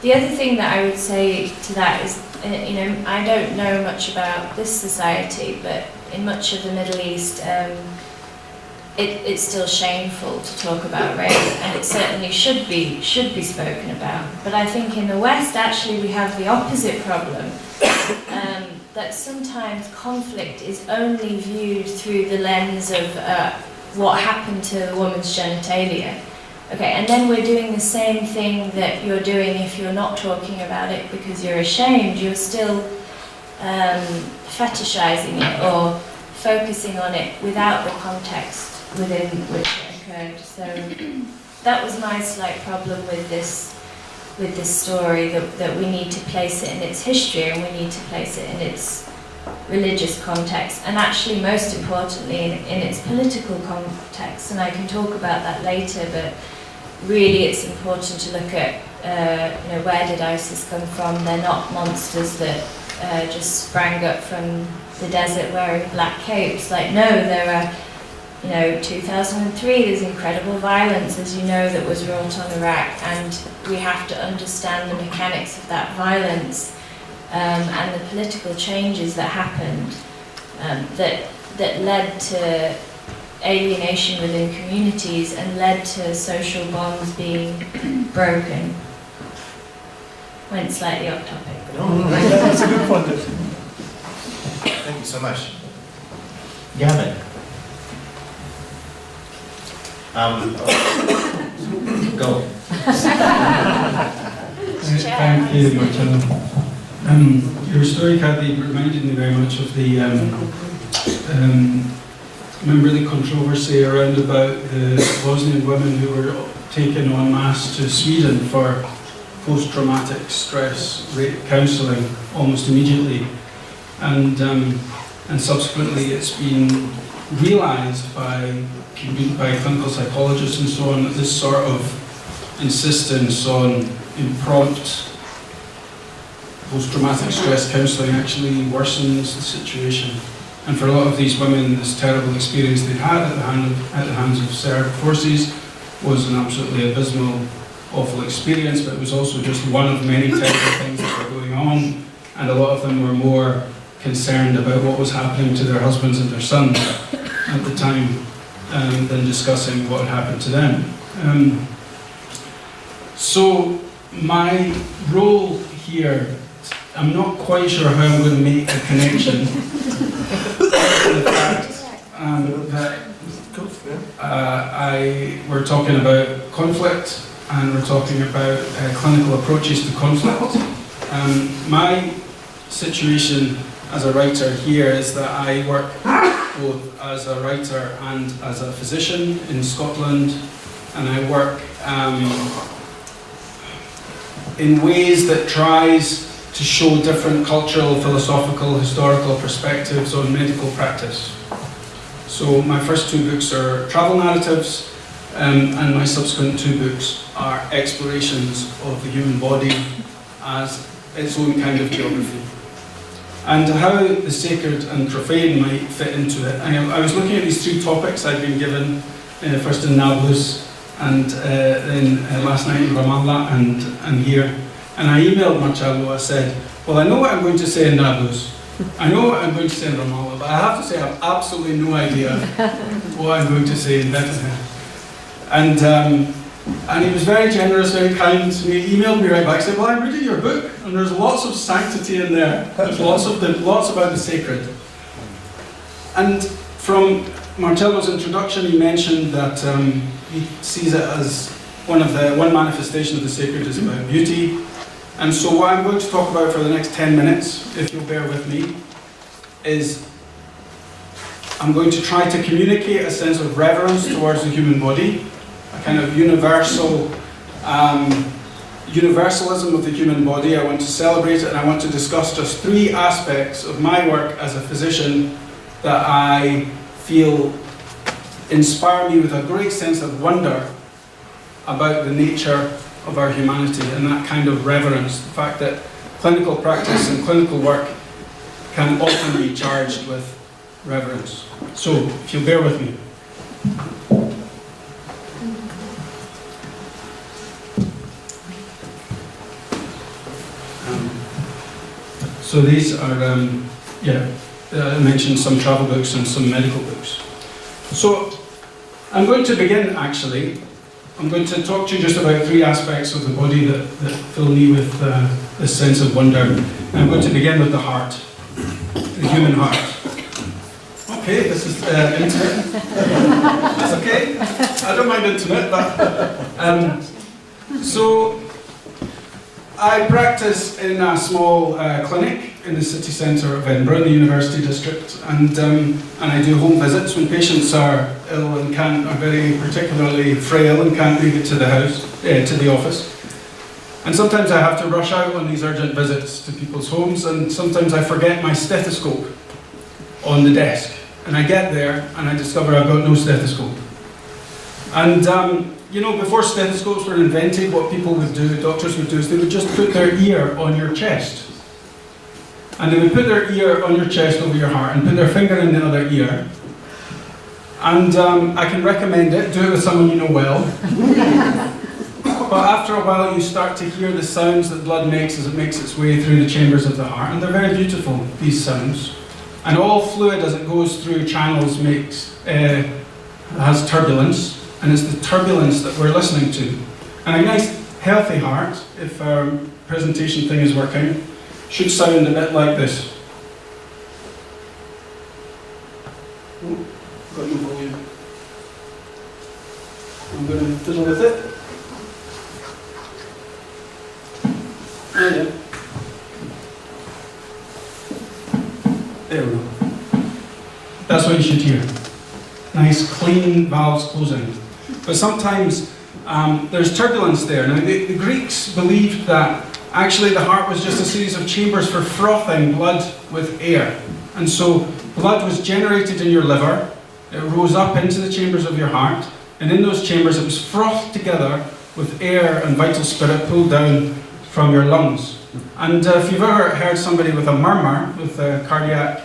S4: The other thing that I would say to that is, I don't know much about this society, but in much of the Middle East, it's still shameful to talk about rape, and it certainly should be spoken about. But I think in the West, actually, we have the opposite problem, that sometimes conflict is only viewed through the lens of what happened to the woman's genitalia. Okay, and then we're doing the same thing that you're doing if you're not talking about it because you're ashamed. You're still fetishizing it or focusing on it without the context within which it occurred. So that was my slight problem with this story, that we need to place it in its history, and we need to place it in its religious context, and actually most importantly in its political context. And I can talk about that later, but really it's important to look at where did ISIS come from. They're not monsters that just sprang up from the desert wearing black capes. No, there are 2003, there's incredible violence, as you know, that was wrought on Iraq, and we have to understand the mechanics of that violence, and the political changes that happened, that led to alienation within communities and led to social bonds being broken. Went slightly off topic.
S3: No, that's a good point.
S2: Thank you so much.
S5: Gavin. Go.
S6: Thank you, Marcello. Your story, Cathy, reminded me very much of the remember the controversy around about the Bosnian women who were taken en masse to Sweden for post-traumatic stress counselling almost immediately, and subsequently it's been realised by clinical psychologists and so on that this sort of insistence on impromptu post-traumatic stress counselling actually worsens the situation. And for a lot of these women, this terrible experience they had at the hands of Serb forces was an absolutely abysmal, awful experience, but it was also just one of many terrible things that were going on, and a lot of them were more concerned about what was happening to their husbands and their sons at the time than discussing what had happened to them. So my role here, I'm not quite sure how I'm going to make a connection the fact that we're talking about conflict, and we're talking about clinical approaches to conflict. My situation as a writer here is that I work both as a writer and as a physician in Scotland, and I work in ways that tries to show different cultural, philosophical, historical perspectives on medical practice. So my first two books are travel narratives, and my subsequent two books are explorations of the human body as its own kind of geography. And how the sacred and profane might fit into it. I was looking at these three topics I'd been given, first in Nablus, and then last night in Ramallah, and here. And I emailed Marcello, I said, well, I know what I'm going to say in Nablus, I know what I'm going to say in Ramallah, but I have to say I have absolutely no idea what I'm going to say in Bethlehem. And he was very generous, very kind to me. He emailed me right back, said, well, I'm reading your book, and there's lots of sanctity in there. There's lots about the sacred. And from Marcello's introduction, he mentioned that he sees it as one manifestation of the sacred is about beauty. And so what I'm going to talk about for the next 10 minutes, if you'll bear with me, is I'm going to try to communicate a sense of reverence towards the human body, a kind of universalism of the human body. I want to celebrate it, and I want to discuss just 3 aspects of my work as a physician that I feel inspire me with a great sense of wonder about the nature of our humanity and that kind of reverence, the fact that clinical practice and clinical work can often be charged with reverence. So, if you'll bear with me. So these are, I mentioned some travel books and some medical books. So, I'm going to begin actually. I'm going to talk to you just about 3 aspects of the body that fill me with this sense of wonder. And I'm going to begin with the heart, the human heart. Okay, this is intimate. That's okay. I don't mind intimate, but so I practice in a small clinic in the city centre of Edinburgh, in the University District, and I do home visits when patients are ill and are very particularly frail and can't make it to the house, to the office. And sometimes I have to rush out on these urgent visits to people's homes, and sometimes I forget my stethoscope on the desk. And I get there and I discover I've got no stethoscope. And before stethoscopes were invented, what people would do, doctors would do, is they would just put their ear on your chest. And they would put their ear on your chest over your heart and put their finger in the other ear. And I can recommend it, do it with someone you know well. But after a while you start to hear the sounds that blood makes as it makes its way through the chambers of the heart. And they're very beautiful, these sounds. And all fluid as it goes through channels has turbulence. And it's the turbulence that we're listening to. And a nice healthy heart, if our presentation thing is working, should sound a bit like this. Oh, got no volume. I'm going to fiddle with it. Oh, yeah. There we go. That's what you should hear. Nice, clean valves closing. But sometimes there's turbulence there. Now, the Greeks believed that actually the heart was just a series of chambers for frothing blood with air. And so blood was generated in your liver, it rose up into the chambers of your heart, and in those chambers it was frothed together with air and vital spirit pulled down from your lungs. And if you've ever heard somebody with a murmur, with a cardiac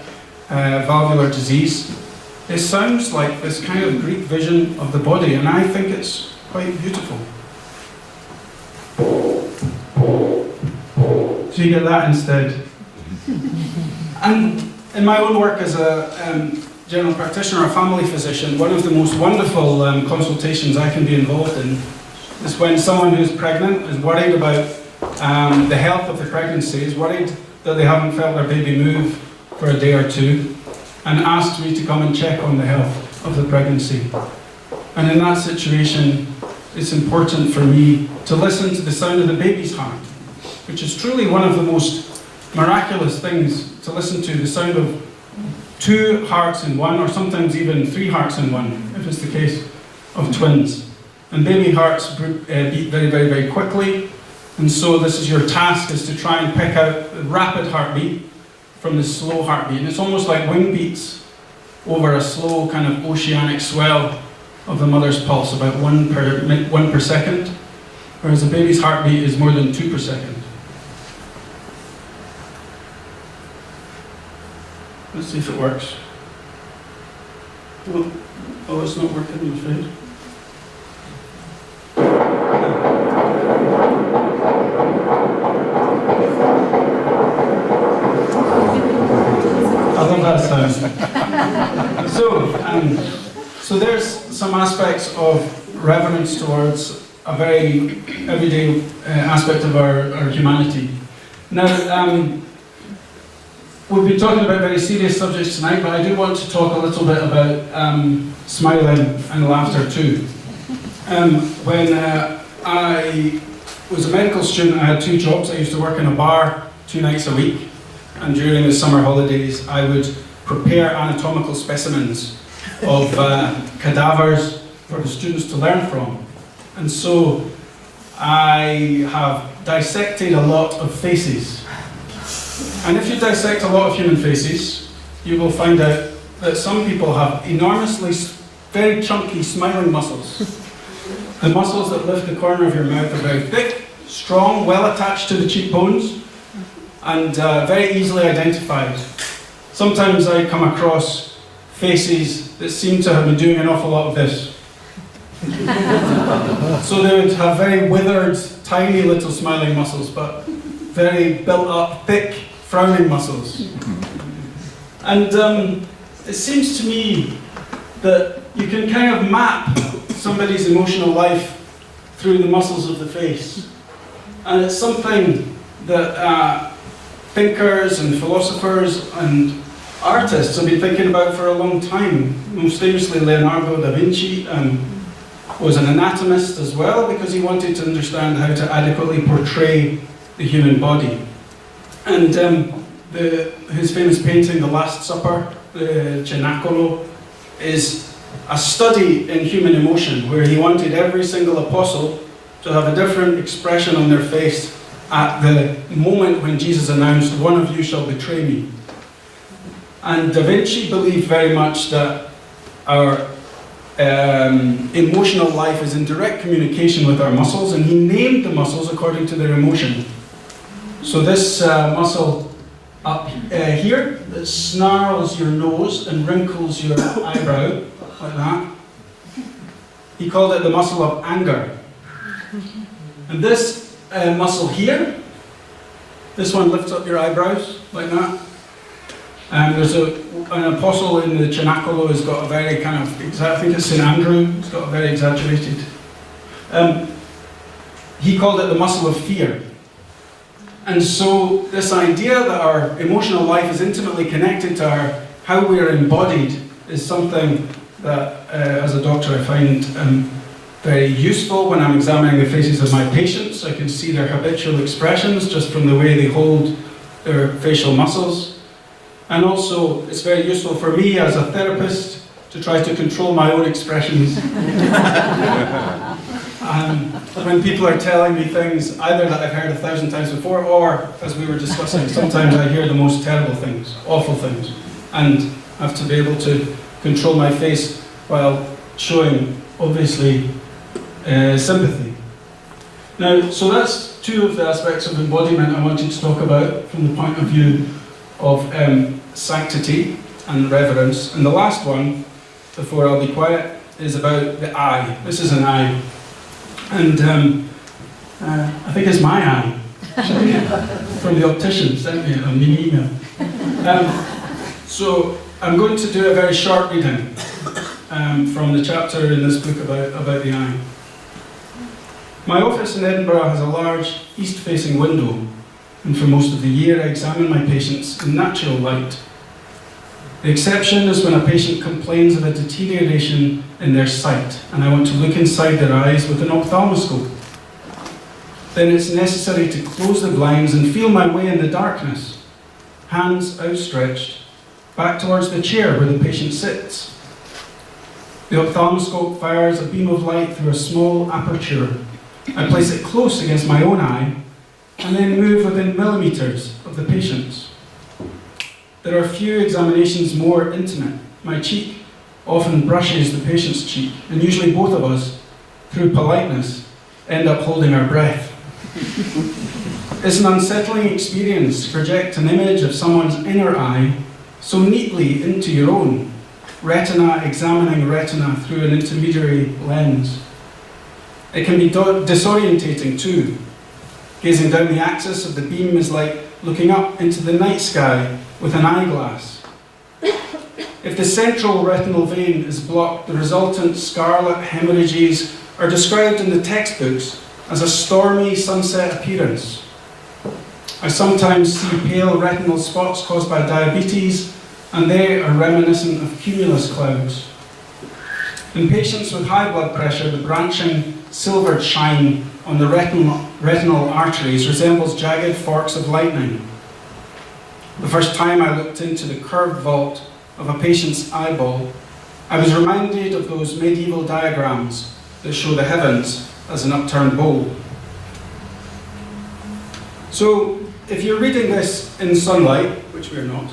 S6: valvular disease, it sounds like this kind of Greek vision of the body, and I think it's quite beautiful. So you get that instead. And in my own work as a general practitioner, a family physician, one of the most wonderful consultations I can be involved in is when someone who's pregnant is worried about the health of the pregnancy, is worried that they haven't felt their baby move for a day or two, and asked me to come and check on the health of the pregnancy. And in that situation, it's important for me to listen to the sound of the baby's heart, which is truly one of the most miraculous things to listen to, the sound of 2 hearts in one, or sometimes even 3 hearts in one, if it's the case of twins. And baby hearts beat very, very, very quickly, and so this is your task, is to try and pick out the rapid heartbeat from the slow heartbeat. And it's almost like wing beats over a slow kind of oceanic swell of the mother's pulse, about 1 per second, whereas a baby's heartbeat is more than 2 per second. Let's see if it works. Oh, it's not working, I'm afraid. I love that sound. So there's some aspects of reverence towards a very everyday aspect of our humanity. Now, we've been talking about very serious subjects tonight, but I do want to talk a little bit about smiling and laughter too. When I was a medical student, I had 2 jobs. I used to work in a bar 2 nights a week, and during the summer holidays I would prepare anatomical specimens of cadavers for the students to learn from. And so I have dissected a lot of faces. And if you dissect a lot of human faces, you will find out that some people have enormously, very chunky smiling muscles. The muscles that lift the corner of your mouth are very thick, strong, well attached to the cheekbones, and very easily identified. Sometimes I come across faces that seem to have been doing an awful lot of this. So they would have very withered, tiny little smiling muscles, but very built up, thick, frowning muscles. And it seems to me that you can kind of map somebody's emotional life through the muscles of the face. And it's something that thinkers and philosophers and artists have been thinking about for a long time. Most famously, Leonardo da Vinci was an anatomist as well, because he wanted to understand how to adequately portray the human body. And his famous painting, The Last Supper, the Cenacolo, is a study in human emotion, where he wanted every single apostle to have a different expression on their face at the moment when Jesus announced, "One of you shall betray me." And Da Vinci believed very much that our emotional life is in direct communication with our muscles, and he named the muscles according to their emotion. So this muscle up here that snarls your nose and wrinkles your eyebrow, like that, he called it the muscle of anger. And this muscle here, this one lifts up your eyebrows, like that. There's an apostle in the Cenacolo who's got a very kind of, I think it's St. Andrew, it's got a very exaggerated. He called it the muscle of fear. And so this idea that our emotional life is intimately connected to how we are embodied is something that, as a doctor, I find very useful when I'm examining the faces of my patients. I can see their habitual expressions just from the way they hold their facial muscles. And also, it's very useful for me as a therapist to try to control my own expressions. When people are telling me things, either that I've heard 1,000 times before, or, as we were discussing, sometimes I hear the most terrible things, awful things, and have to be able to control my face while showing, obviously, sympathy. Now, so that's 2 of the aspects of embodiment I wanted to talk about from the point of view of sanctity and reverence. And the last one, before I'll be quiet, is about the eye. This is an eye. And I think it's my eye. From the optician, sent me a mini email. So I'm going to do a very short reading from the chapter in this book about the eye. My office in Edinburgh has a large east-facing window, and for most of the year I examine my patients in natural light. The exception is when a patient complains of a deterioration in their sight, and I want to look inside their eyes with an ophthalmoscope. Then it's necessary to close the blinds and feel my way in the darkness, hands outstretched, back towards the chair where the patient sits. The ophthalmoscope fires a beam of light through a small aperture. I place it close against my own eye, and then move within millimeters of the patient's. There are few examinations more intimate. My cheek often brushes the patient's cheek, and usually both of us, through politeness, end up holding our breath. It's an unsettling experience to project an image of someone's inner eye so neatly into your own, retina examining retina through an intermediary lens. It can be disorientating too. Gazing down the axis of the beam is like looking up into the night sky with an eyeglass. If the central retinal vein is blocked, the resultant scarlet hemorrhages are described in the textbooks as a stormy sunset appearance. I sometimes see pale retinal spots caused by diabetes, and they are reminiscent of cumulus clouds. In patients with high blood pressure, the branching silvered shine on the retinal arteries resembles jagged forks of lightning. The first time I looked into the curved vault of a patient's eyeball, I was reminded of those medieval diagrams that show the heavens as an upturned bowl. So, if you're reading this in sunlight, which we're not,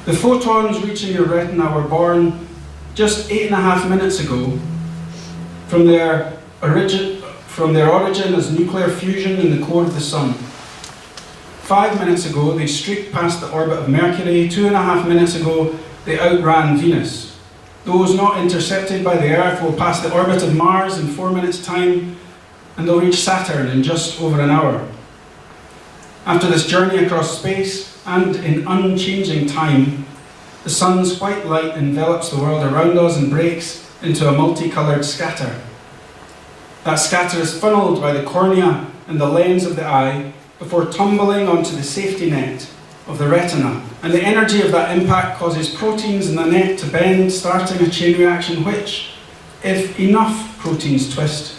S6: the photons reaching your retina were born just 8.5 minutes ago from their origin as nuclear fusion in the core of the sun. 5 minutes ago, they streaked past the orbit of Mercury. 2.5 minutes ago, they outran Venus. Those not intercepted by the Earth will pass the orbit of Mars in 4 minutes' time, and they'll reach Saturn in just over an hour. After this journey across space and in unchanging time, the sun's white light envelops the world around us and breaks into a multicoloured scatter. That scatter is funneled by the cornea and the lens of the eye before tumbling onto the safety net of the retina. And the energy of that impact causes proteins in the net to bend, starting a chain reaction which, if enough proteins twist,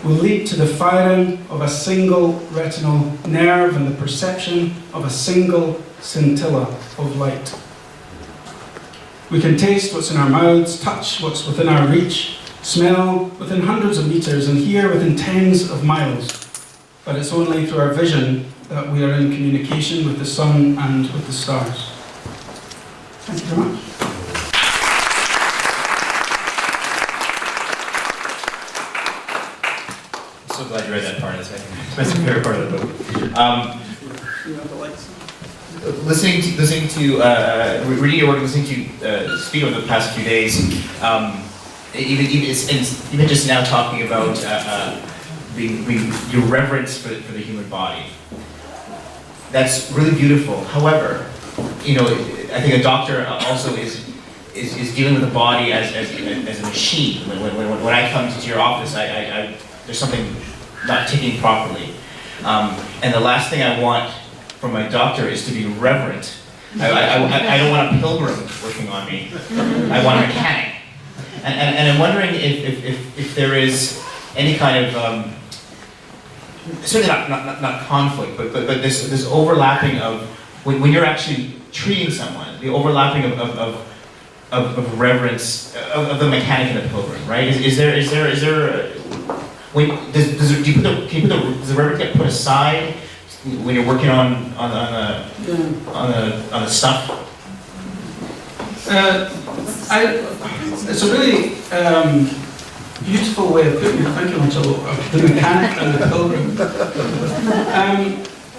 S6: will lead to the firing of a single retinal nerve and the perception of a single scintilla of light. We can taste what's in our mouths, touch what's within our reach, smell within hundreds of meters, and hear within tens of miles. But it's only through our vision that we are in communication with the sun and with the stars. Thank you very much.
S2: I'm so glad you read that part. It's my favorite part of the book. Listening to reading your work, listening to you speak over the past few days, even just now talking about your reverence for the human body. That's really beautiful. However, I think a doctor also is dealing with the body as a machine. When I come to your office, there's something not ticking properly. And the last thing I want from my doctor is to be reverent. I don't want a pilgrim working on me. I want a mechanic. And I'm wondering if there is any kind of certainly not conflict, but this overlapping of when you're actually treating someone, the overlapping of reverence of the mechanic and the pilgrim, right? Does the reverence get put aside when you're working on the stuff?
S6: It's a really beautiful way of putting it. Thank you, Marcello. The mechanic and the pilgrim.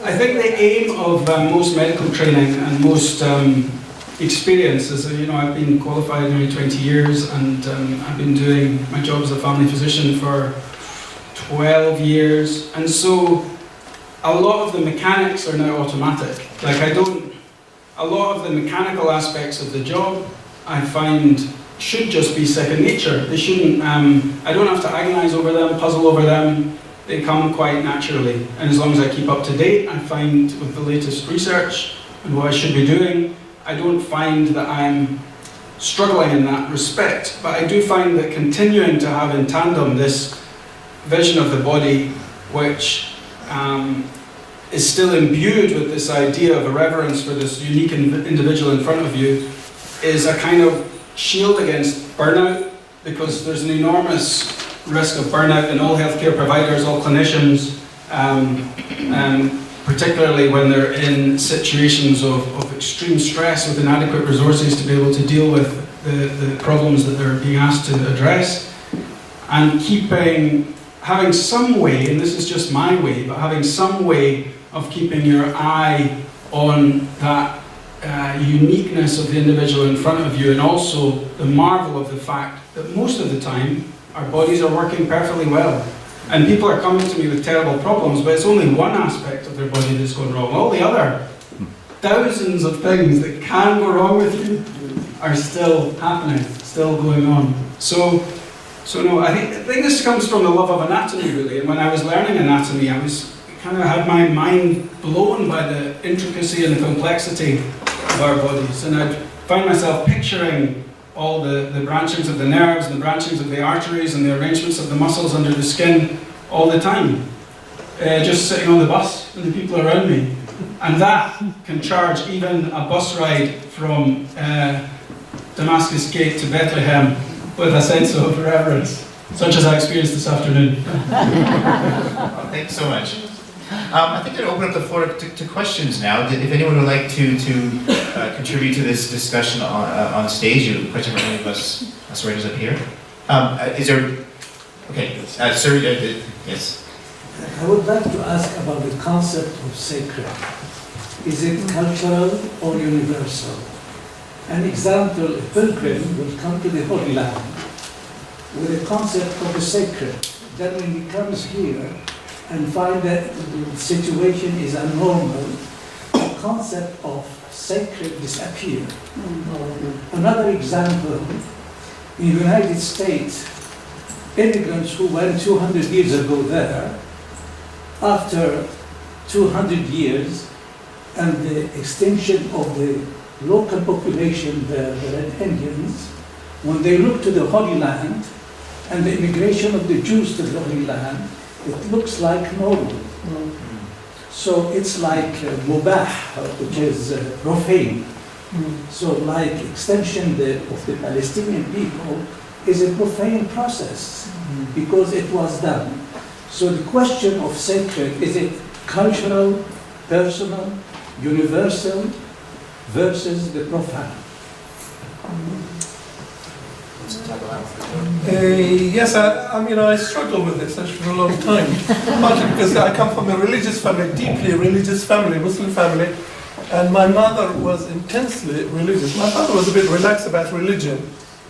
S6: I think the aim of most medical training and most experience is, I've been qualified nearly 20 years, and I've been doing my job as a family physician for 12 years, and so a lot of the mechanics are now automatic. A lot of the mechanical aspects of the job I find should just be second nature. They shouldn't, I don't have to agonize over them, puzzle over them. They come quite naturally. And as long as I keep up to date, I find with the latest research and what I should be doing, I don't find that I'm struggling in that respect. But I do find that continuing to have in tandem this vision of the body, which is still imbued with this idea of a reverence for this unique individual in front of you, is a kind of shield against burnout, because there's an enormous risk of burnout in all healthcare providers, all clinicians, particularly when they're in situations of extreme stress with inadequate resources to be able to deal with the problems that they're being asked to address. And having some way, and this is just my way, but having some way of keeping your eye on that uniqueness of the individual in front of you, and also the marvel of the fact that most of the time our bodies are working perfectly well. And people are coming to me with terrible problems, but it's only one aspect of their body that's going wrong. All the other thousands of things that can go wrong with you are still happening, still going on. So no, I think this comes from the love of anatomy, really. And when I was learning anatomy, I was kind of had my mind blown by the intricacy and the complexity of our bodies. And I'd find myself picturing all the branchings of the nerves and the branchings of the arteries and the arrangements of the muscles under the skin all the time. Just sitting on the bus with the people around me. And that can charge even a bus ride from Damascus Gate to Bethlehem with a sense of reverence, such as I experienced this afternoon.
S2: Thanks so much. I think I'd open up the floor to questions now. If anyone would like to contribute to this discussion on stage, you have a question for any of us writers up here? Is there? Okay, sir. Yes.
S7: I would like to ask about the concept of sacred. Is it cultural or universal? An example, a pilgrim will come to the Holy Land with a concept of the sacred. Then when he comes here and finds that the situation is abnormal, the concept of sacred disappears. Another example, in the United States, immigrants who went 200 years ago there, after 200 years and the extinction of the local population, the Red Indians, when they look to the Holy Land and the immigration of the Jews to the Holy Land, it looks like normal. So it's like mubah, which is profane. So like extension of the Palestinian people is a profane process because it was done. So the question of sacred, is it cultural, personal, universal, versus the profane?
S3: Yes, I mean, I struggle with this actually for a long time. Partly because I come from a religious family, deeply religious family, Muslim family, and my mother was intensely religious. My father was a bit relaxed about religion.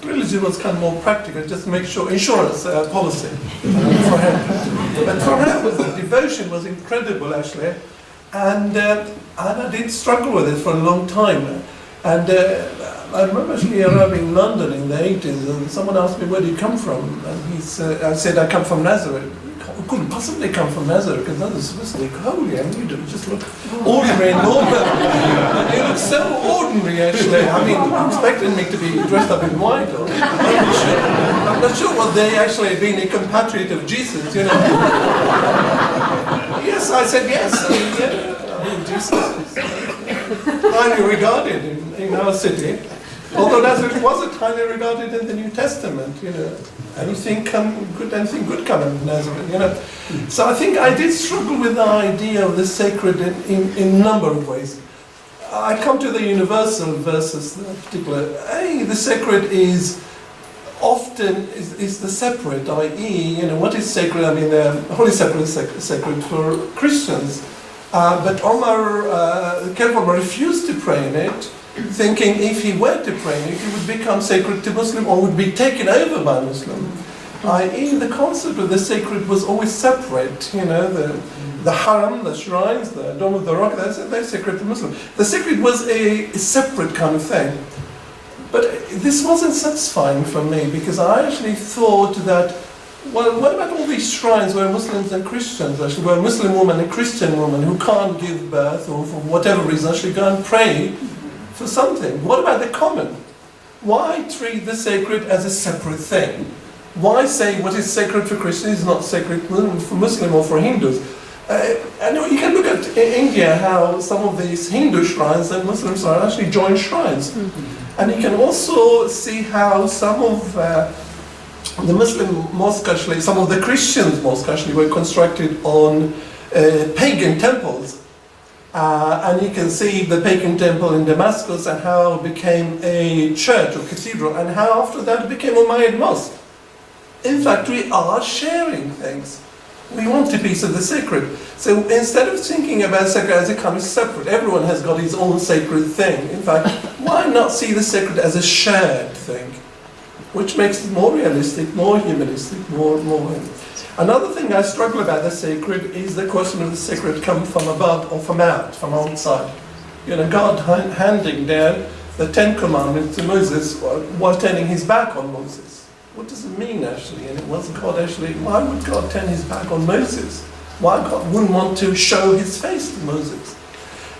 S3: Religion was kind of more practical, just to make sure, insurance policy for him. But for her, the devotion was incredible actually, and I did struggle with it for a long time. And I remember actually arriving in London in the 80s, and someone asked me, where do you come from? And I said, I come from Nazareth. You couldn't possibly come from Nazareth, because Nazareth is supposed to be holy. I mean, you don't just look ordinary and normal. You look so ordinary, actually. I mean, expecting me to be dressed up in white. Or, I'm not sure what they actually being a compatriot of Jesus, you know. Yes, I said yes. I mean, Jesus is highly regarded in our city. Although Nazareth wasn't highly regarded in the New Testament, you know. Anything good come in Nazareth, you know. So I think I did struggle with the idea of the sacred in a number of ways. I come to the universal versus the particular. The sacred is often is the separate, i.e., you know, what is sacred? I mean, the Holy Sepulchre is sacred for Christians, but Omar refused to pray in it, thinking if he were to pray in it, it would become sacred to Muslim or would be taken over by Muslim. I.e., the concept of the sacred was always separate. You know, the haram, the shrines, the Dome of the Rock, they're sacred to Muslim. The sacred was a separate kind of thing. But this wasn't satisfying for me, because I actually thought that, well, what about all these shrines where Muslims and Christians, actually, where a Muslim woman and a Christian woman who can't give birth or for whatever reason actually go and pray for something? What about the common? Why treat the sacred as a separate thing? Why say what is sacred for Christians is not sacred for Muslim or for Hindus? And you can look at India, how some of these Hindu shrines and Muslims are actually joint shrines. And you can also see how some of the Muslim mosques, actually, some of the Christian mosques actually were constructed on pagan temples. And you can see the pagan temple in Damascus and how it became a church or cathedral, and how after that it became a Umayyad mosque. In fact, we are sharing things. We want a piece of the sacred. So instead of thinking about sacred as a kind of separate, everyone has got his own sacred thing. In fact, why not see the sacred as a shared thing? Which makes it more realistic, more humanistic, more. Another thing I struggle about the sacred is the question of the sacred come from above or from outside. You know, God handing down the Ten Commandments to Moses while turning his back on Moses. What does it mean actually? And it was God actually, why would God turn his back on Moses? Why God wouldn't want to show his face to Moses?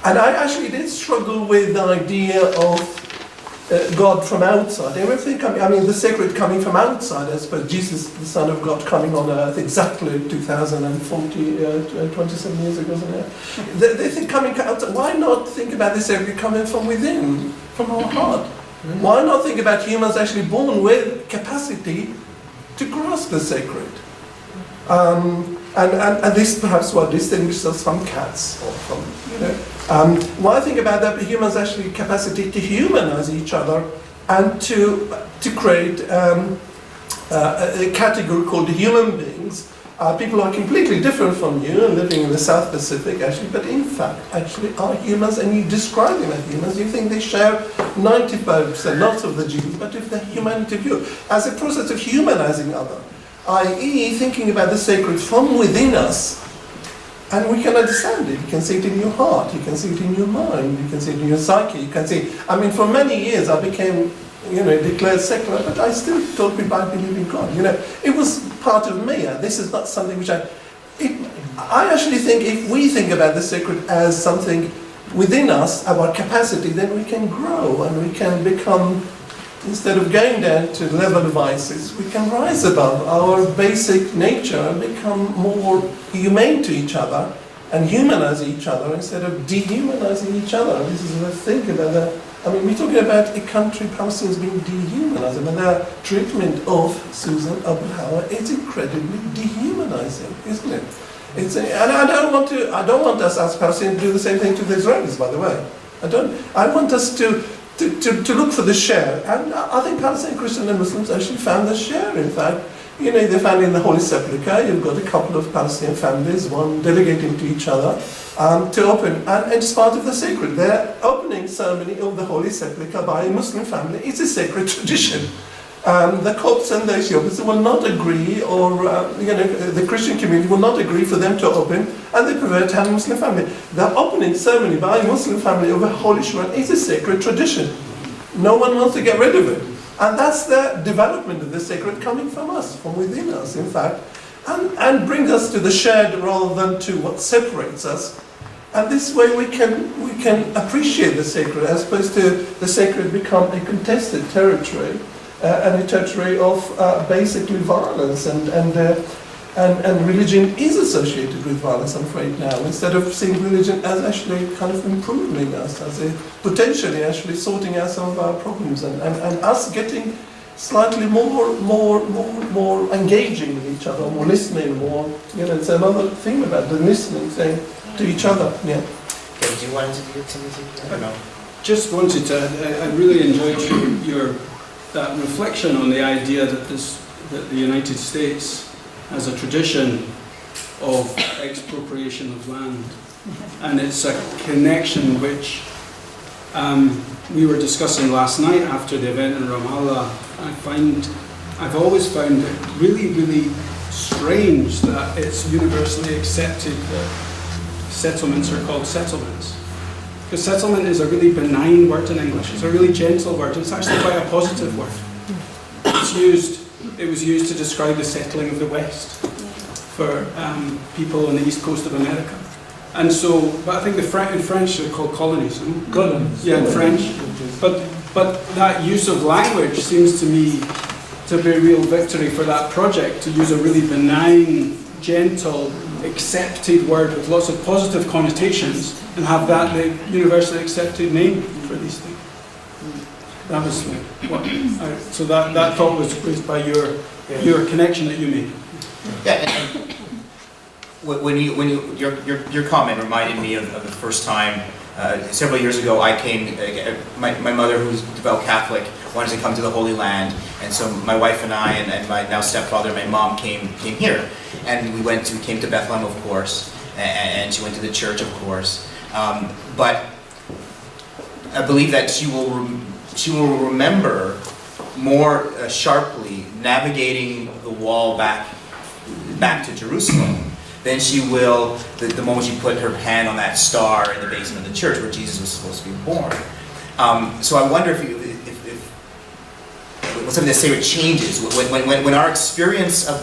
S3: And I actually did struggle with the idea of God from outside. Everything coming, I mean, the sacred coming from outside, I suppose Jesus, the Son of God, coming on earth exactly 27 years ago, isn't it? They think coming outside. Why not think about the sacred coming from within, from our heart? Why not think about humans actually born with capacity to grasp the sacred? And this perhaps what distinguishes us from cats or from, why think about that humans actually capacity to humanize each other and to create a category called human beings. People are completely different from you, living in the South Pacific actually, but in fact actually are humans, and you describe them as humans. You think they share 95%, not of the genes, but of the humanity of you, as a process of humanizing other, i.e. thinking about the sacred from within us. And we can understand it. You can see it in your heart. You can see it in your mind. You can see it in your psyche. You can see. I mean, for many years I became, declared secular, but I still told people I believe in God. It was part of me. This is not something which I actually think if we think about the sacred as something within us, our capacity, then we can grow and we can become. Instead of going down to the level of ISIS, we can rise above our basic nature and become more humane to each other and humanize each other instead of dehumanizing each other. This is what I think about that. I mean, we're talking about a country, Palestinians being dehumanized. I mean, their treatment of Susan Abu Hawa is incredibly dehumanizing, isn't it? And I don't want us as Palestinians to do the same thing to the Israelis, by the way. I want us to look for the share, and I think Palestinian Christians and Muslims actually found the share. In fact, they found in the Holy Sepulchre, you've got a couple of Palestinian families, one delegating to each other, to open, and it's part of the sacred. Their opening ceremony of the Holy Sepulchre by a Muslim family is a sacred tradition. The Copts and the Ethiopians will not agree, or the Christian community will not agree for them to open, and they prefer to have a Muslim family. The opening ceremony by a Muslim family of a Holy Shrine is a sacred tradition. No one wants to get rid of it. And that's the development of the sacred coming from us, from within us, in fact, and brings us to the shared rather than to what separates us. And this way we can appreciate the sacred, as opposed to the sacred become a contested territory. And a territory of basically violence, and religion is associated with violence, I'm afraid now, instead of seeing religion as actually kind of improving us, as potentially actually sorting out some of our problems, and us getting slightly more engaging with each other, more listening, more, it's another thing about the listening thing to each other, yeah.
S2: Okay, do you want to do something? I don't know.
S6: Just wanted to, I really enjoyed that reflection on the idea that the United States has a tradition of expropriation of land, and it's a connection which we were discussing last night after the event in Ramallah. I've always found it really, really strange that it's universally accepted that settlements are called settlements. Because settlement is a really benign word in English. It's a really gentle word. It's actually quite a positive word. It was used to describe the settling of the West for people on the east coast of America. And so, but I think in French they're called colonies.
S7: Colonies.
S6: Yeah, in French. But that use of language seems to me to be a real victory for that project, to use a really benign, gentle, accepted word with lots of positive connotations and have that the universally accepted name for these things. That was so that thought was by your connection that you made.
S2: Yeah, and your comment reminded me of the first time several years ago I came. My mother, who's devout Catholic, wanted to come to the Holy Land, and so my wife and I and my now stepfather and my mom came here, and we came to Bethlehem, of course, and she went to the church, of course. But I believe that she will remember more sharply navigating the wall back to Jerusalem than she will the moment she put her hand on that star in the basement of the church where Jesus was supposed to be born. So I wonder if something that sacred changes when our experience of,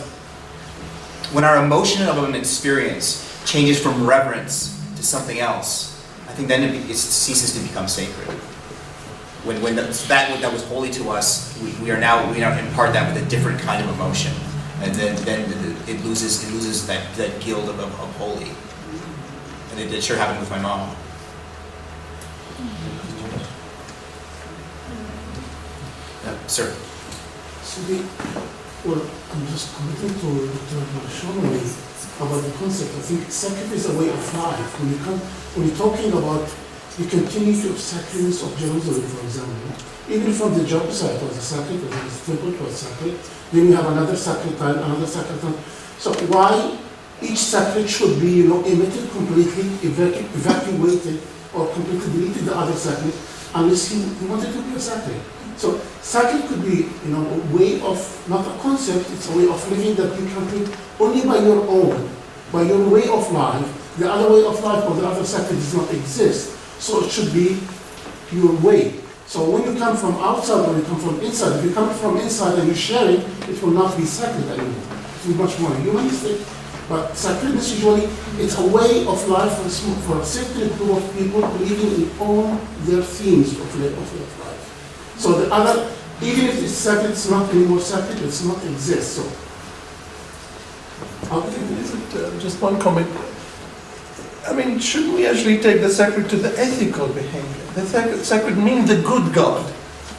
S2: when our emotion of an experience changes from reverence to something else, I think then it ceases to become sacred. When that was holy to us, we now impart that with a different kind of emotion, and then it loses that guild of holy. And it sure happened with my mom. Sir.
S8: So I'm just committing to Dr. Marcello about the concept. I think sacrifice is a way of life. When you're talking about the continuity of sacredness of Jerusalem, for example, even from the Job side was a sacred, the temple was sacred, then you have another sacred time, another sacred time. So why each sacred should be, omitted completely, evacuated, or completely deleted the other sacred, unless you wanted to be a sacred. So sacred could be, a way of, not a concept, it's a way of living that you can live only by your own, by your way of life. The other way of life or the other sacred does not exist. So it should be your way. So when you come from outside or you come from inside, if you come from inside and you're sharing, it will not be sacred anymore. It will be much more humanistic. But sacredness usually, it's a way of life for a certain group of people believing in all their themes of life. So the other, even if it's sacred, it's not anymore sacred, it's not exist. So,
S3: just one comment. I mean, shouldn't we actually take the sacred to the ethical behavior? The sacred means the good God,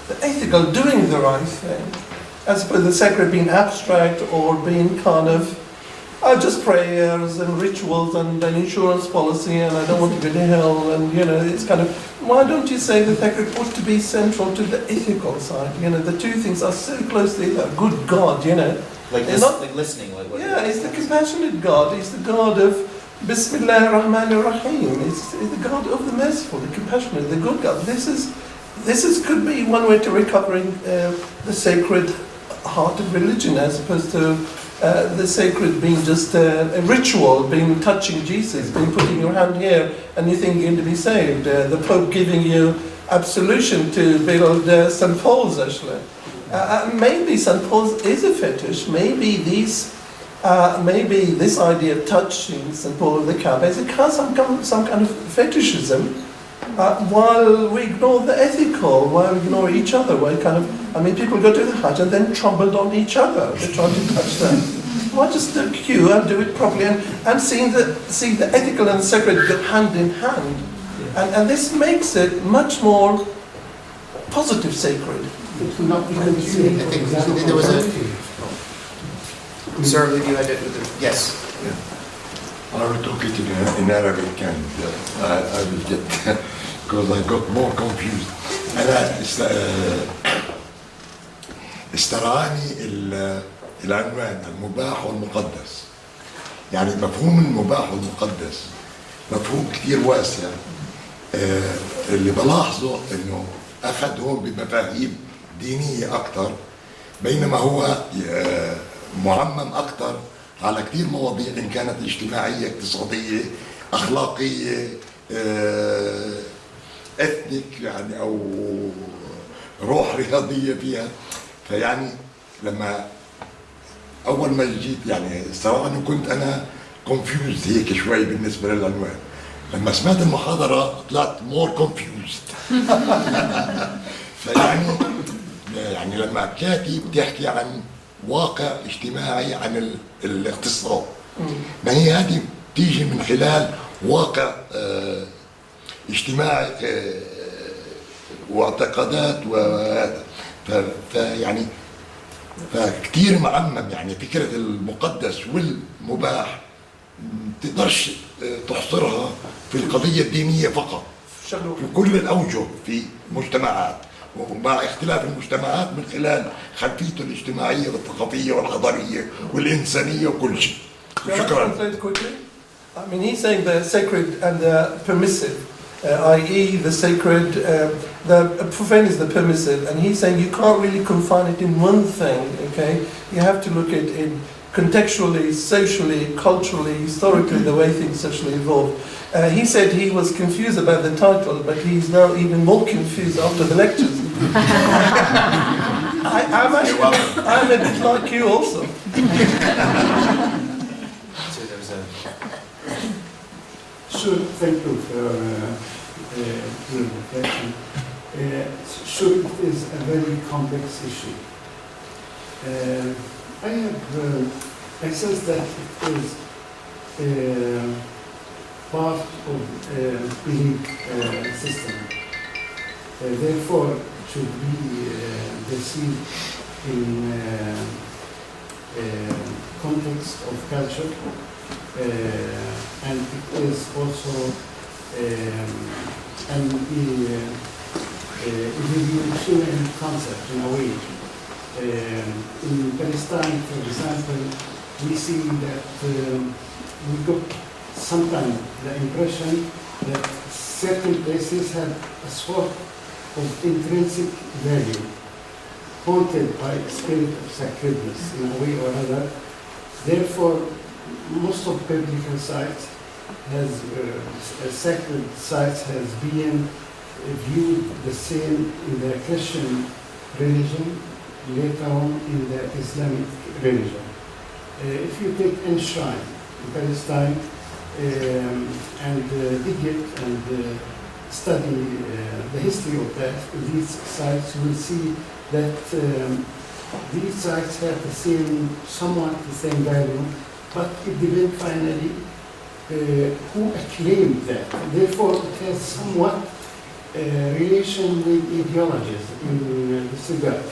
S3: the ethical, doing the right thing, as opposed to the sacred being abstract or being kind of just prayers and rituals and an insurance policy and I don't want to go to hell and it's kind of, why don't you say the sacred ought to be central to the ethical side? The two things are so closely, good God,
S2: Like listening.
S3: It's the compassionate God, it's the God of Bismillah ar-Rahman ar-Rahim, it's the God of the merciful, the compassionate, the good God. This is could be one way to recovering the sacred heart of religion as opposed to the sacred being just a ritual, being touching Jesus, being putting your hand here and you think you're going to be saved. The Pope giving you absolution to build St. Paul's actually. Maybe St. Paul's is a fetish. Maybe this idea of touching St. Paul of the Kaaba is some kind of fetishism, while we ignore the ethical, while we ignore each other, people go to the Hajj and then trample on each other. They try to touch them. Why just do queue and do it properly and see the ethical and the sacred go hand in hand, and this makes it much more positive sacred.
S8: It will not be considered.
S2: I think there was Sir, you had it with the, yes.
S9: I will talk it in Arabic and I will get, because I got more confused. أنا استرعاني العنوان المباح والمقدس. يعني مفهوم المباح والمقدس مفهوم كتير واسع. اللي بلاحظه إنه أخذ هون بمفاهيم دينية أكتر، بينما هو معمم أكتر على كثير مواضيع إن كانت اجتماعية، اقتصادية، أخلاقية، إثنيك يعني أو روح رياضية فيها. فيعني لما أول ما جيت يعني الصراحة إنه كنت أنا confused هيك شوي بالنسبة للعنوان. لما سمعت المحاضرة طلعت more confused. يعني لما كاتي بتحكي عن واقع اجتماعي عن الاقتصاد، ما هي هذه بتيجي من خلال واقع اجتماعي واعتقادات وهذا. فيعني فكتير معمم، يعني فكرة المقدس والمباح تقدرش تحصرها في القضية الدينية فقط، في كل الأوجه في مجتمعات، ومع اختلاف المجتمعات من خلال خلفيته الاجتماعية والثقافية والحضارية والإنسانية وكل شيء. شكرا.
S3: I mean, he's saying the sacred and the permissive, i.e. the sacred, the profane is the permissive, and he's saying you can't really confine it in one thing, okay? You have to look at it contextually, socially, culturally, historically, the way things actually evolved. He said he was confused about the title, but he's now even more confused after the lectures. I'm a bit like you also.
S2: So there was a
S8: Sure, thank you for your invitation. Sure, it is a very complex issue. I sense that it is part of belief system. Therefore, it should be perceived in context of culture, and it is also an evolutionary concept in a way. In Palestine, for example, we see that we got sometimes the impression that certain places have a sort of intrinsic value, haunted by a spirit of sacredness in a way or other. Therefore, most of biblical sites has sacred sites has been viewed the same in the Christian religion, later on in the Islamic religion. If you take any shrine in Palestine and Egypt and study the history of these sites, you will see that these sites have the same, somewhat the same value, but it depends finally who acclaimed that. Therefore, it has somewhat relation with ideologies in this regard.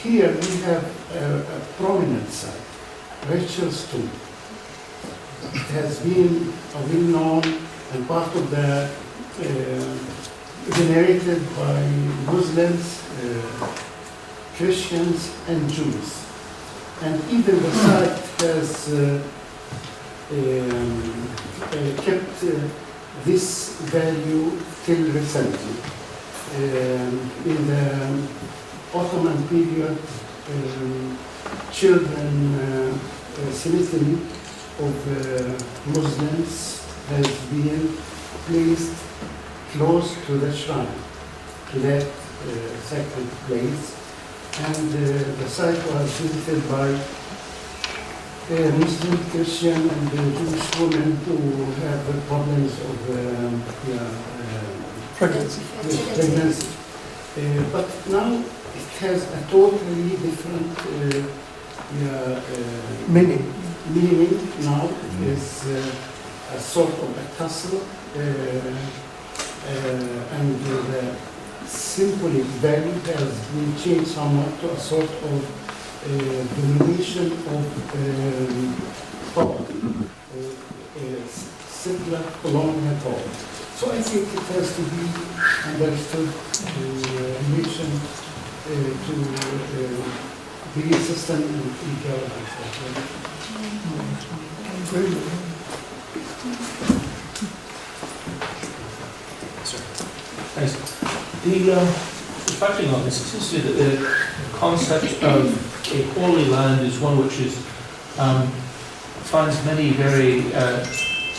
S8: Here we have a prominent site, Rachel's tomb. It has been well-known and part of the venerated by Muslims, Christians, and Jews. And even the site has kept this value till recently. In the Ottoman period, children cemetery of Muslims has been placed close to the shrine, to that sacred place, and the site was visited by Muslim, Christian, and Jewish women who have problems of pregnancy. But now it has a totally different meaning. Now it is a sort of a castle, and the symbolic value has been changed somewhat to a sort of domination of power, secular colonial power. So I think it has to be understood in relation to belief system and ideology.
S5: Thanks. Reflecting on this, it seems to me that the concept of a holy land is one which is finds many very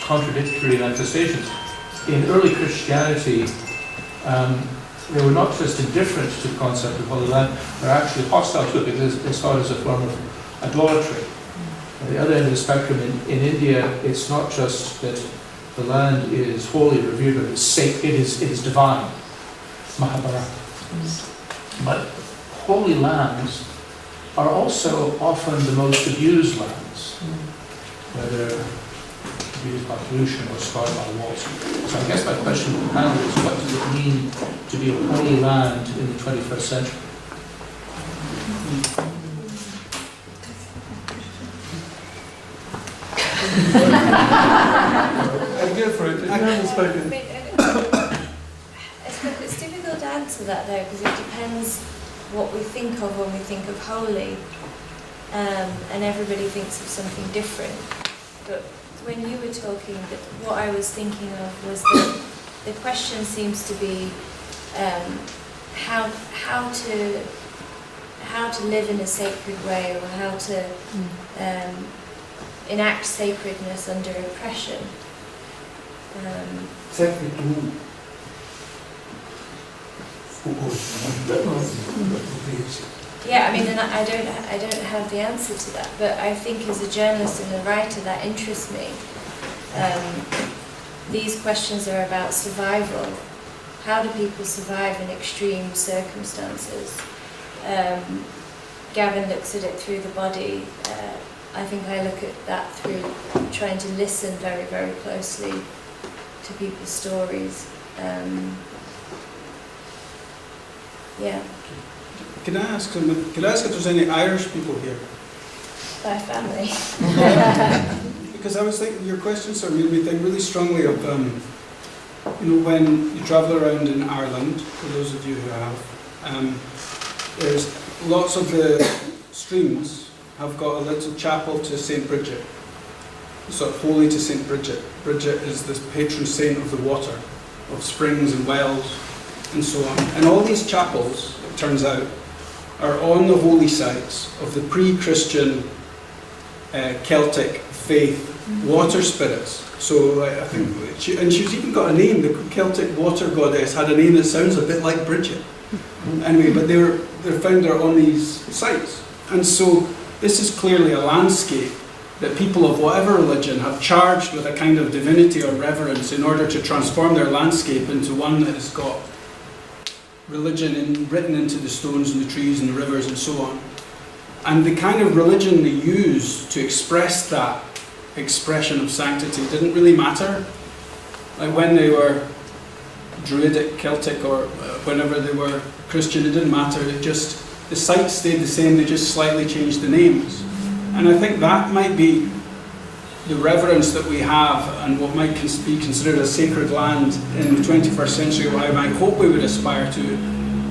S5: contradictory manifestations. In early Christianity, they were not just indifferent to the concept of holy land, they were actually hostile to it because they saw it as a form of idolatry. At the other end of the spectrum, in India, it's not just that the land is holy, revered, but it's sacred, it is divine, Mahabharata. But holy lands are also often the most abused lands, whether abused by pollution or scarred by wars. So I guess my question to the panel is, what does it mean to be a holy land in the 21st century?
S3: I'll go for it. I haven't spoken.
S4: It's difficult to answer that though, because it depends what we think of when we think of holy, and everybody thinks of something different. But when you were talking, what I was thinking of was that the question seems to be how to live in a sacred way, or how to enact sacredness under oppression.
S8: Sacred to whom?
S4: Yeah, I mean, and I don't have the answer to that, but I think as a journalist and a writer that interests me. these questions are about survival. How do people survive in extreme circumstances? Gavin looks at it through the body. I think I look at that through trying to listen very, very closely to people's stories. Yeah.
S6: Can I ask if there's any Irish people here?
S4: By family.
S6: Because I was thinking, your question sort of made me think really strongly of, when you travel around in Ireland, for those of you who have, there's lots of the streams have got a little chapel to St. Bridget, sort of holy to St. Bridget. Bridget is the patron saint of the water, of springs and wells, and so on. And all these chapels, it turns out, are on the holy sites of the pre-Christian Celtic faith water spirits. So I think, she's even got a name. The Celtic water goddess had a name that sounds a bit like Bridget. Anyway, but they're found there on these sites, and so this is clearly a landscape that people of whatever religion have charged with a kind of divinity or reverence in order to transform their landscape into one that has got religion written into the stones and the trees and the rivers and so on. And the kind of religion they used to express that expression of sanctity didn't really matter. Like when they were Druidic, Celtic, or whenever they were Christian, it didn't matter. The sites stayed the same, they just slightly changed the names. And I think that might be the reverence that we have and what might be considered a sacred land in the 21st century, what I might hope we would aspire to,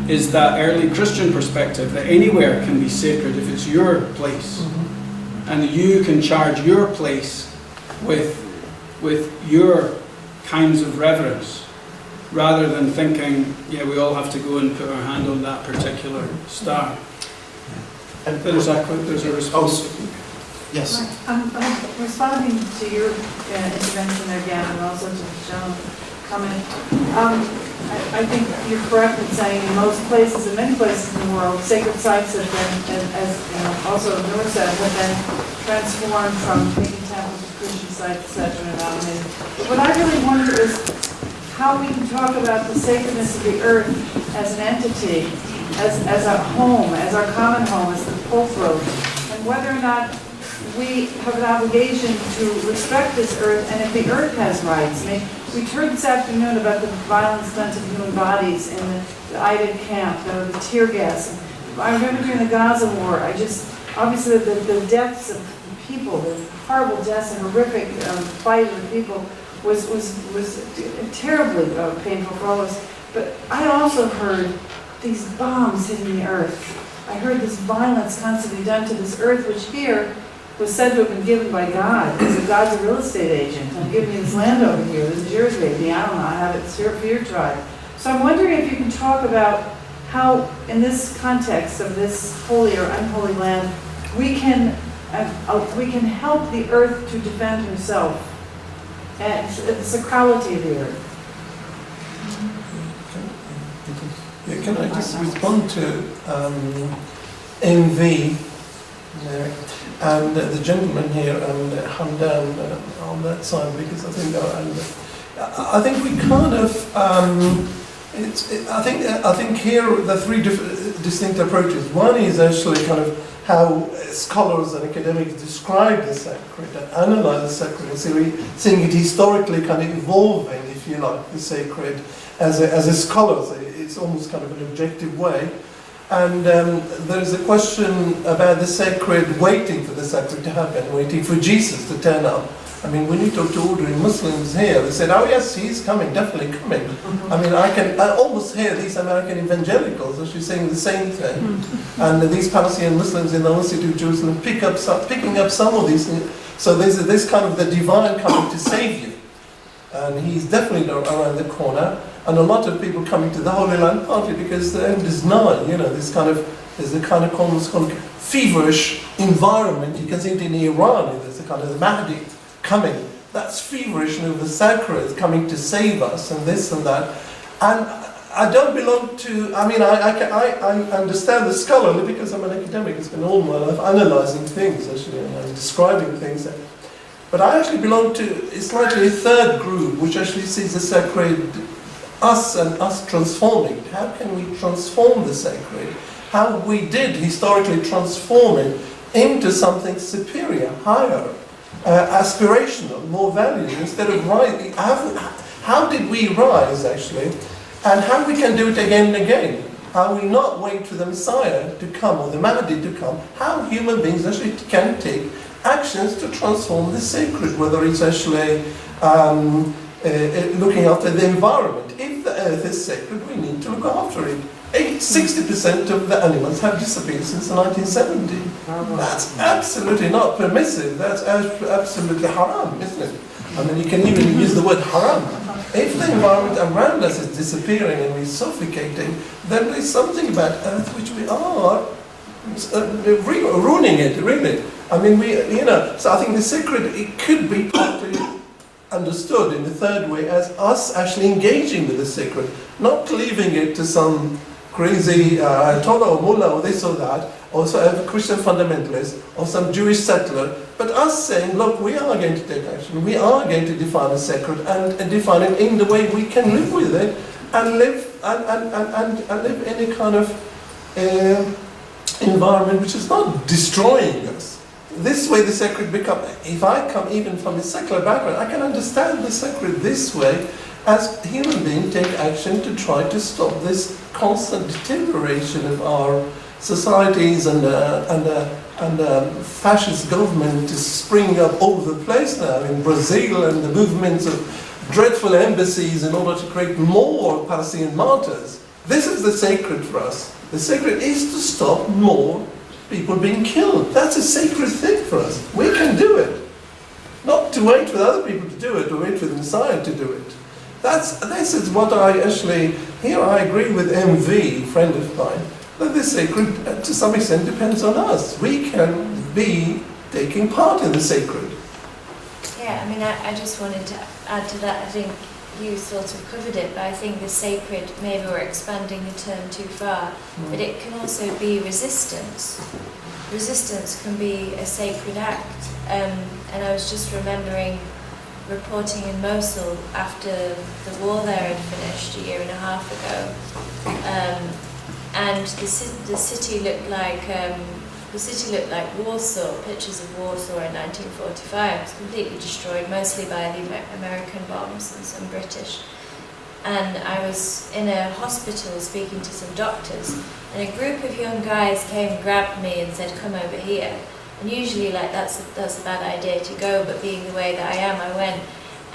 S6: is that early Christian perspective that anywhere can be sacred if it's your place. And that you can charge your place with your kinds of reverence, rather than thinking, yeah, we all have to go and put our hand on that particular star. And there's a response.
S2: Yes.
S10: I'm responding to your intervention there, Gavin, and also to Joan's comment. I think you're correct in saying in most places, in many places in the world, sacred sites have been, as also Noor said, have been transformed from pagan temples to Christian sites, etc. But what I really wonder is how we can talk about the sacredness of the earth as an entity, as a home, as our common home, as the fulcrum, and whether or not we have an obligation to respect this earth, and if the earth has rights. I mean, we heard this afternoon about the violence done to human bodies in the Otten camp, the tear gas. I remember during the Gaza war, obviously the deaths of people, the horrible deaths and horrific fight of the people was terribly painful for all of us. But I also heard these bombs hitting the earth. I heard this violence constantly done to this earth, which here was said to have been given by God. Because God's a real estate agent. I'm giving you this land over here. This is yours, baby. I don't know. I have it for your tribe. So I'm wondering if you can talk about how, in this context of this holy or unholy land, we can help the earth to defend herself and the sacrality of the earth.
S3: Yeah, can I just respond to MV and the gentleman here and Hamdan on that side, because I think we kind of I think here the three distinct approaches. One is actually kind of how scholars and academics describe the sacred and analyze the sacred, and seeing it historically kind of evolving, if you like, the sacred as a scholar. It's almost kind of an objective way. And there's a question about the sacred, waiting for the sacred to happen, waiting for Jesus to turn up. I mean, when you talk to ordinary Muslims here, they said, oh yes, he's coming, definitely coming. I mean, I almost hear these American evangelicals actually saying the same thing. And these Palestinian Muslims in the old city of Jerusalem picking up some of these things. So there's this kind of the divine coming to save you. And he's definitely around the corner. And a lot of people coming to the Holy Land, partly because the end is nigh. There's a kind of almost feverish environment. You can see it in Iran. There's a kind of the Mahdi coming. That's feverish, the sacred coming to save us, and this and that. And I don't belong to. I mean, I understand the scholarly because I'm an academic. I spend all my life analysing things, actually, and describing things. But I actually belong to a slightly third group, which actually sees the sacred, us and us transforming. How can we transform the sacred? How we did historically transform it into something superior, higher, aspirational, more valued, instead of rising. How did we rise, actually? And how we can do it again and again. How we not wait for the Messiah to come, or the Mahdi to come. How human beings actually can take actions to transform the sacred, whether it's actually looking after the environment. If the earth is sacred, we need to look after it. 60% of the animals have disappeared since 1970. That's absolutely not permissive. That's absolutely haram, isn't it? I mean, you can even use the word haram. If the environment around us is disappearing and we're suffocating, then there's something about Earth which we are ruining it, really. I mean, so I think the sacred, it could be partly understood in the third way as us actually engaging with the sacred, not leaving it to some crazy Ayatollah or mullah or this or that, or a Christian fundamentalist, or some Jewish settler, but us saying, look, we are going to take action, we are going to define the sacred and define it in the way we can live with it, and live and live in a kind of environment which is not destroying us. This way the sacred become, if I come even from a secular background, I can understand the sacred this way, as human beings take action to try to stop this constant deterioration of our societies, and fascist government is springing up all over the place now in Brazil, and the movements of dreadful embassies in order to create more Palestinian martyrs. This is the sacred for us. The sacred is to stop more people being killed. That's a sacred thing for us. We can do it. Not to wait for other people to do it, or wait for the Messiah to do it. This is what I actually, here I agree with MV, friend of mine, that the sacred, to some extent, depends on us. We can be taking part in the sacred.
S4: Yeah, I mean, I just wanted to add to that. I think you sort of covered it, but I think the sacred, maybe we're expanding the term too far, but it can also be resistance. Resistance can be a sacred act. And I was just remembering reporting in Mosul after the war there had finished a year and a half ago. And the city looked like Warsaw. Pictures of Warsaw in 1945. It was completely destroyed, mostly by the American bombs and some British. And I was in a hospital speaking to some doctors, and a group of young guys came and grabbed me and said, "Come over here." And usually, like that's a bad idea to go, but being the way that I am, I went.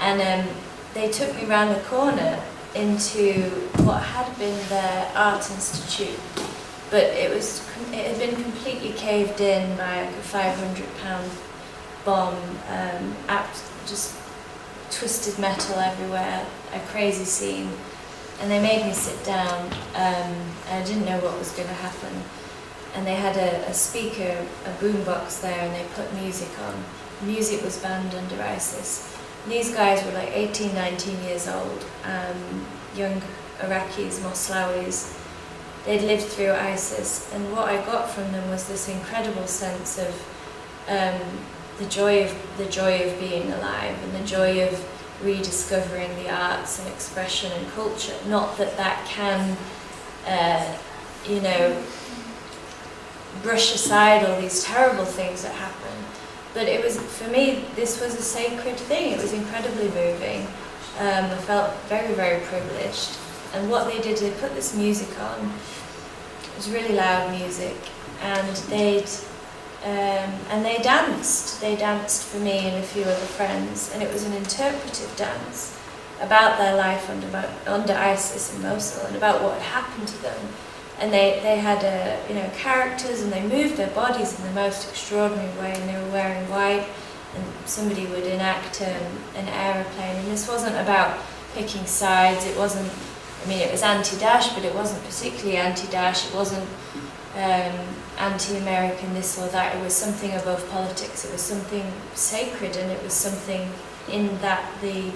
S4: And they took me round the corner into what had been their art institute, but it had been completely caved in by a 500-pound bomb, just twisted metal everywhere, a crazy scene. And they made me sit down, and I didn't know what was going to happen. And they had a speaker, a boombox there, and they put music on. Music was banned under ISIS. And these guys were like 18, 19 years old, young Iraqis, Moslawis. They'd lived through ISIS, and what I got from them was this incredible sense of the joy of being alive, and the joy of rediscovering the arts and expression and culture. Not that can, brush aside all these terrible things that happen. But it was, for me, this was a sacred thing. It was incredibly moving. I felt very, very privileged. And what they did, they put this music on. It was really loud music, and they danced. They danced for me and a few other friends, and it was an interpretive dance about their life under ISIS in Mosul, and about what had happened to them. And they had characters, and they moved their bodies in the most extraordinary way, and they were wearing white, and somebody would enact an aeroplane. And this wasn't about picking sides. It wasn't, it was anti-Daesh, but it wasn't particularly anti-Daesh. It wasn't anti-American, this or that. It was something above politics. It was something sacred, and it was something in that the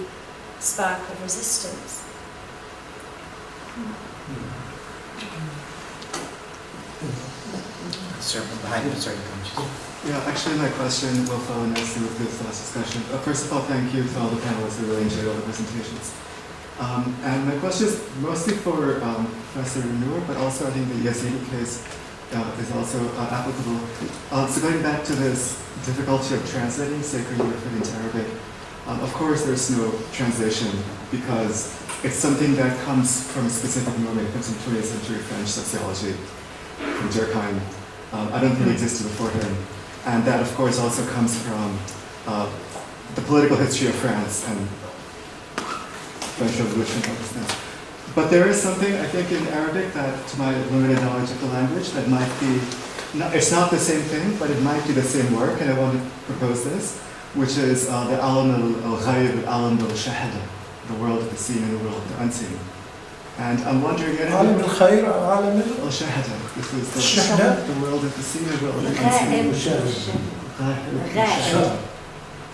S4: spark of resistance.
S2: sir from behind you. Sorry.
S11: Yeah, actually my question will follow nicely with this last discussion. First of all, thank you to all the panelists. I really enjoyed all the presentations. And my question is mostly for Professor Wnur, but also I think the Yazidi case is also applicable. So going back to this difficulty of translating sacred warfare into Arabic, of course there's no translation because it's something that comes from a specific moment. It comes from 20th century French sociology, from Durkheim. I don't think it existed before him. And that, of course, also comes from the political history of France and French Revolution. But there is something, I think, in Arabic that, to my limited knowledge of the language, that might be, it's not the same thing, but it might be the same work, and I want to propose this, which is the alam al-ghayb, al-alam al-shahada, the world of the seen and the world of the unseen. And I'm wondering,
S3: عالم الخير عالم
S11: al-shahada, this is
S3: الشهادة.
S11: the world of the seen and the world of the unseen.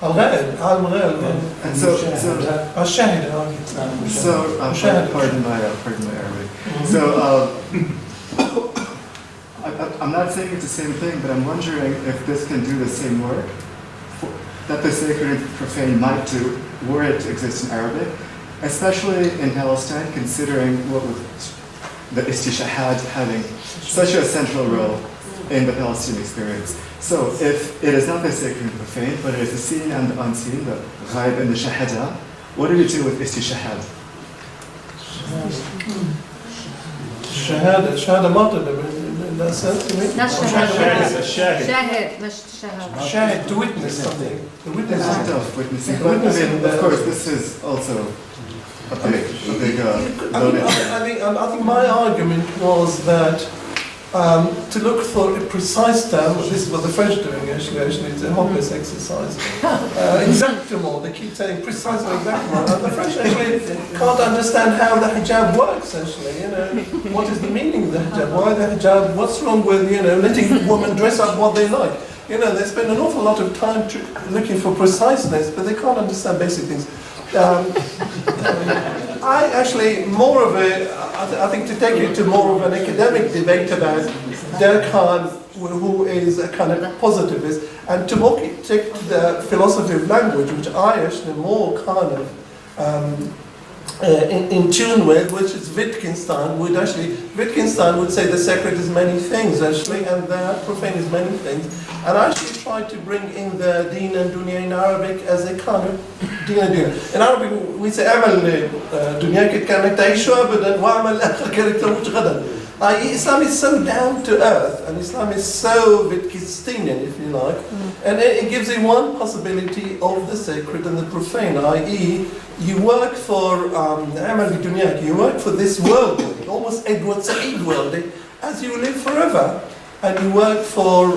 S3: الغائب عالم الغائب
S11: And so
S3: الشاهد
S11: pardon my Arabic. So I'm not saying it's the same thing, but I'm wondering if this can do the same work that the sacred and profane might do were it to exist in Arabic, especially in Palestine, considering what with the istishahad having such a central role in the Palestinian experience. So if it is not the sacred and profane, but it is the seen and the unseen, the ghaib and the shahada, what do we do with istishahad?
S3: شهادة مطلب in that sense, you mean?
S12: Not shahada.
S3: Shahid.
S12: Shahid, not shahada.
S3: Shahid, to witness something. The
S11: An
S3: witness.
S11: act of witnessing. But I mean, of course, this is also a big
S3: I think my argument was that to look for a precise term, this is what the French are doing actually, it's a hopeless exercise. Exactement, they keep saying precisely exactement. And the French actually can't understand how the hijab works actually, you know. What is the meaning of the hijab? Why the hijab? What's wrong with, you know, letting women dress up what they like? You know, they spend an awful lot of time looking for preciseness, but they can't understand basic things. I actually, more of a, I think to take it to more of an academic debate about Durkheim, who is a kind of positivist, and to take the philosophy of language, which I actually more kind of in tune with, which is Wittgenstein would say the sacred is many things actually, and the profane is many things. And I actually try to bring in the deen and dunya in Arabic as a kind of deen and dunya. In Arabic we say اعمل دنياك كأنك تعيشها أبدا واعمل آخرك كأنك تموت غدا. Islam is so down to earth, and Islam is so Wittgensteinian, if you like, and it gives you one possibility of the sacred and the profane, i.e., you work for you work for this world, almost Edward Said world, as you live forever, and you work for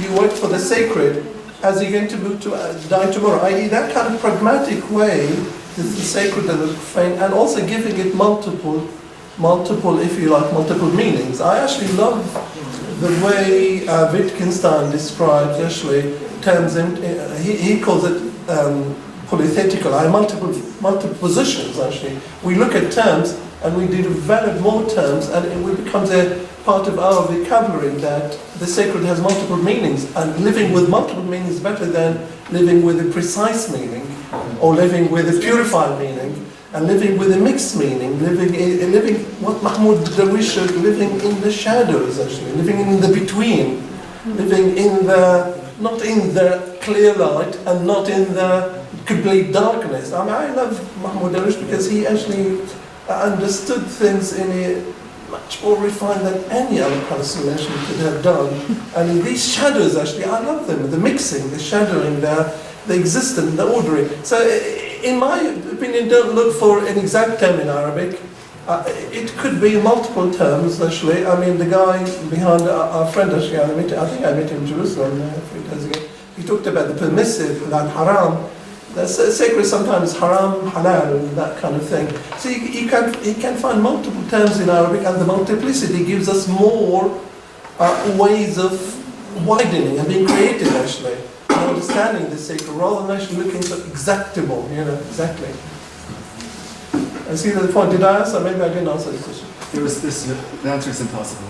S3: you work for the sacred as you're going to move to die tomorrow, i.e., that kind of pragmatic way. The sacred and the profane, and also giving it multiple, if you like, multiple meanings. I actually love the way Wittgenstein describes actually terms. He calls it polythetical. Multiple positions. Actually, we look at terms and we develop more terms, and it becomes a part of our vocabulary that the sacred has multiple meanings, and living with multiple meanings is better than living with a precise meaning, or living with a purified meaning, and living with a mixed meaning, living what Mahmoud Darwish said, living in the shadows actually, living in the between, living in the, not in the clear light and not in the complete darkness. I mean, I love Mahmoud Darwish because he actually understood things in a much more refined than any other person actually could have done. And in these shadows actually, I love them, the mixing, the shadowing, the existence, the ordering. So in my opinion, don't look for an exact term in Arabic. It could be multiple terms actually. I mean, the guy behind our friend actually, I think I met him in Jerusalem a few days ago. He talked about the permissive, like haram. The sacred sometimes haram, halal, and that kind of thing. So he can find multiple terms in Arabic, and the multiplicity gives us more ways of widening and being creative actually, and understanding the sacred, rather than actually looking for exactable, you know, exactly. I see the point. Did I answer? Maybe I didn't answer the question.
S11: the answer is impossible.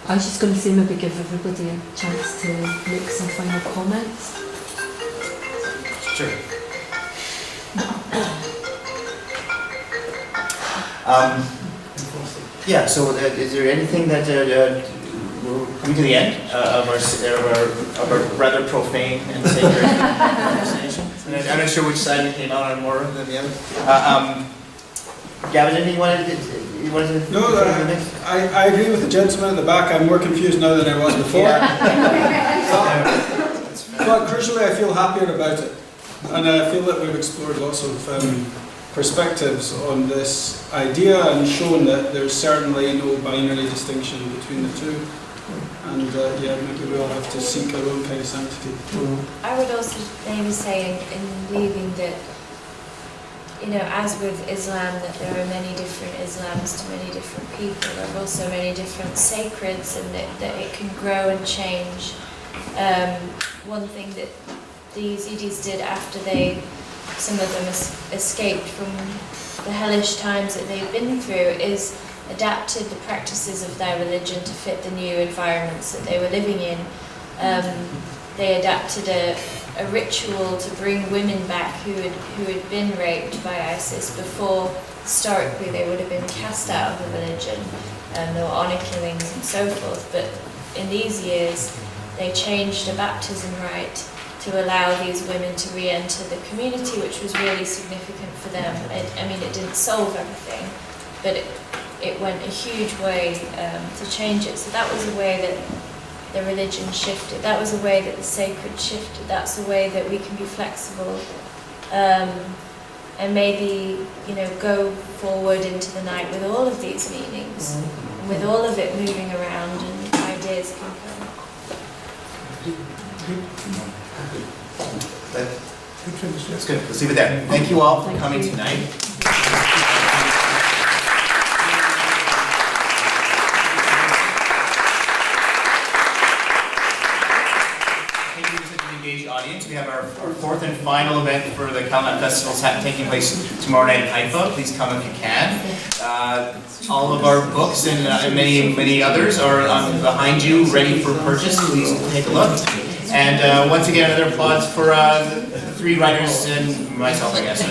S12: I was just going to say maybe give everybody a chance to make some final comments.
S2: Sure. Yeah, so is there anything that we're coming to the end of our rather profane and sacred conversation? And I'm not sure which side we came out on more than the other. Gavin, anything you wanted to
S6: No, I agree with the gentleman at the back. I'm more confused now than I was before. But crucially, I feel happier about it. And I feel that we've explored lots of perspectives on this idea and shown that there's certainly no binary distinction between the two. And yeah, maybe we all have to seek our own kind of sanctity.
S4: I would also maybe say in leaving that, you know, as with Islam, that there are many different Islams to many different people. There are also many different sacreds, and that it can grow and change. One thing that the Yazidis did after some of them escaped from the hellish times that they've been through is adapted the practices of their religion to fit the new environments that they were living in. They adapted a ritual to bring women back who had been raped by ISIS before. Historically, they would have been cast out of the religion, and there were honor killings and so forth. But in these years, they changed the baptism rite to allow these women to re-enter the community, which was really significant for them. I mean, it didn't solve everything, but it went a huge way to change it. So that was a way that the religion shifted. That was a way that the sacred shifted. That's a way that we can be flexible and maybe, you know, go forward into the night with all of these meanings, with all of it moving around and ideas can come.
S2: That's good. Let's leave it there. Thank you all for coming tonight. Audience. We have our fourth and final event for the Kalimat Festival taking place tomorrow night in Haifa. Please come if you can. All of our books and many others are behind you, ready for purchase. Please take a look. And once again, another applause for the three writers and myself, I guess.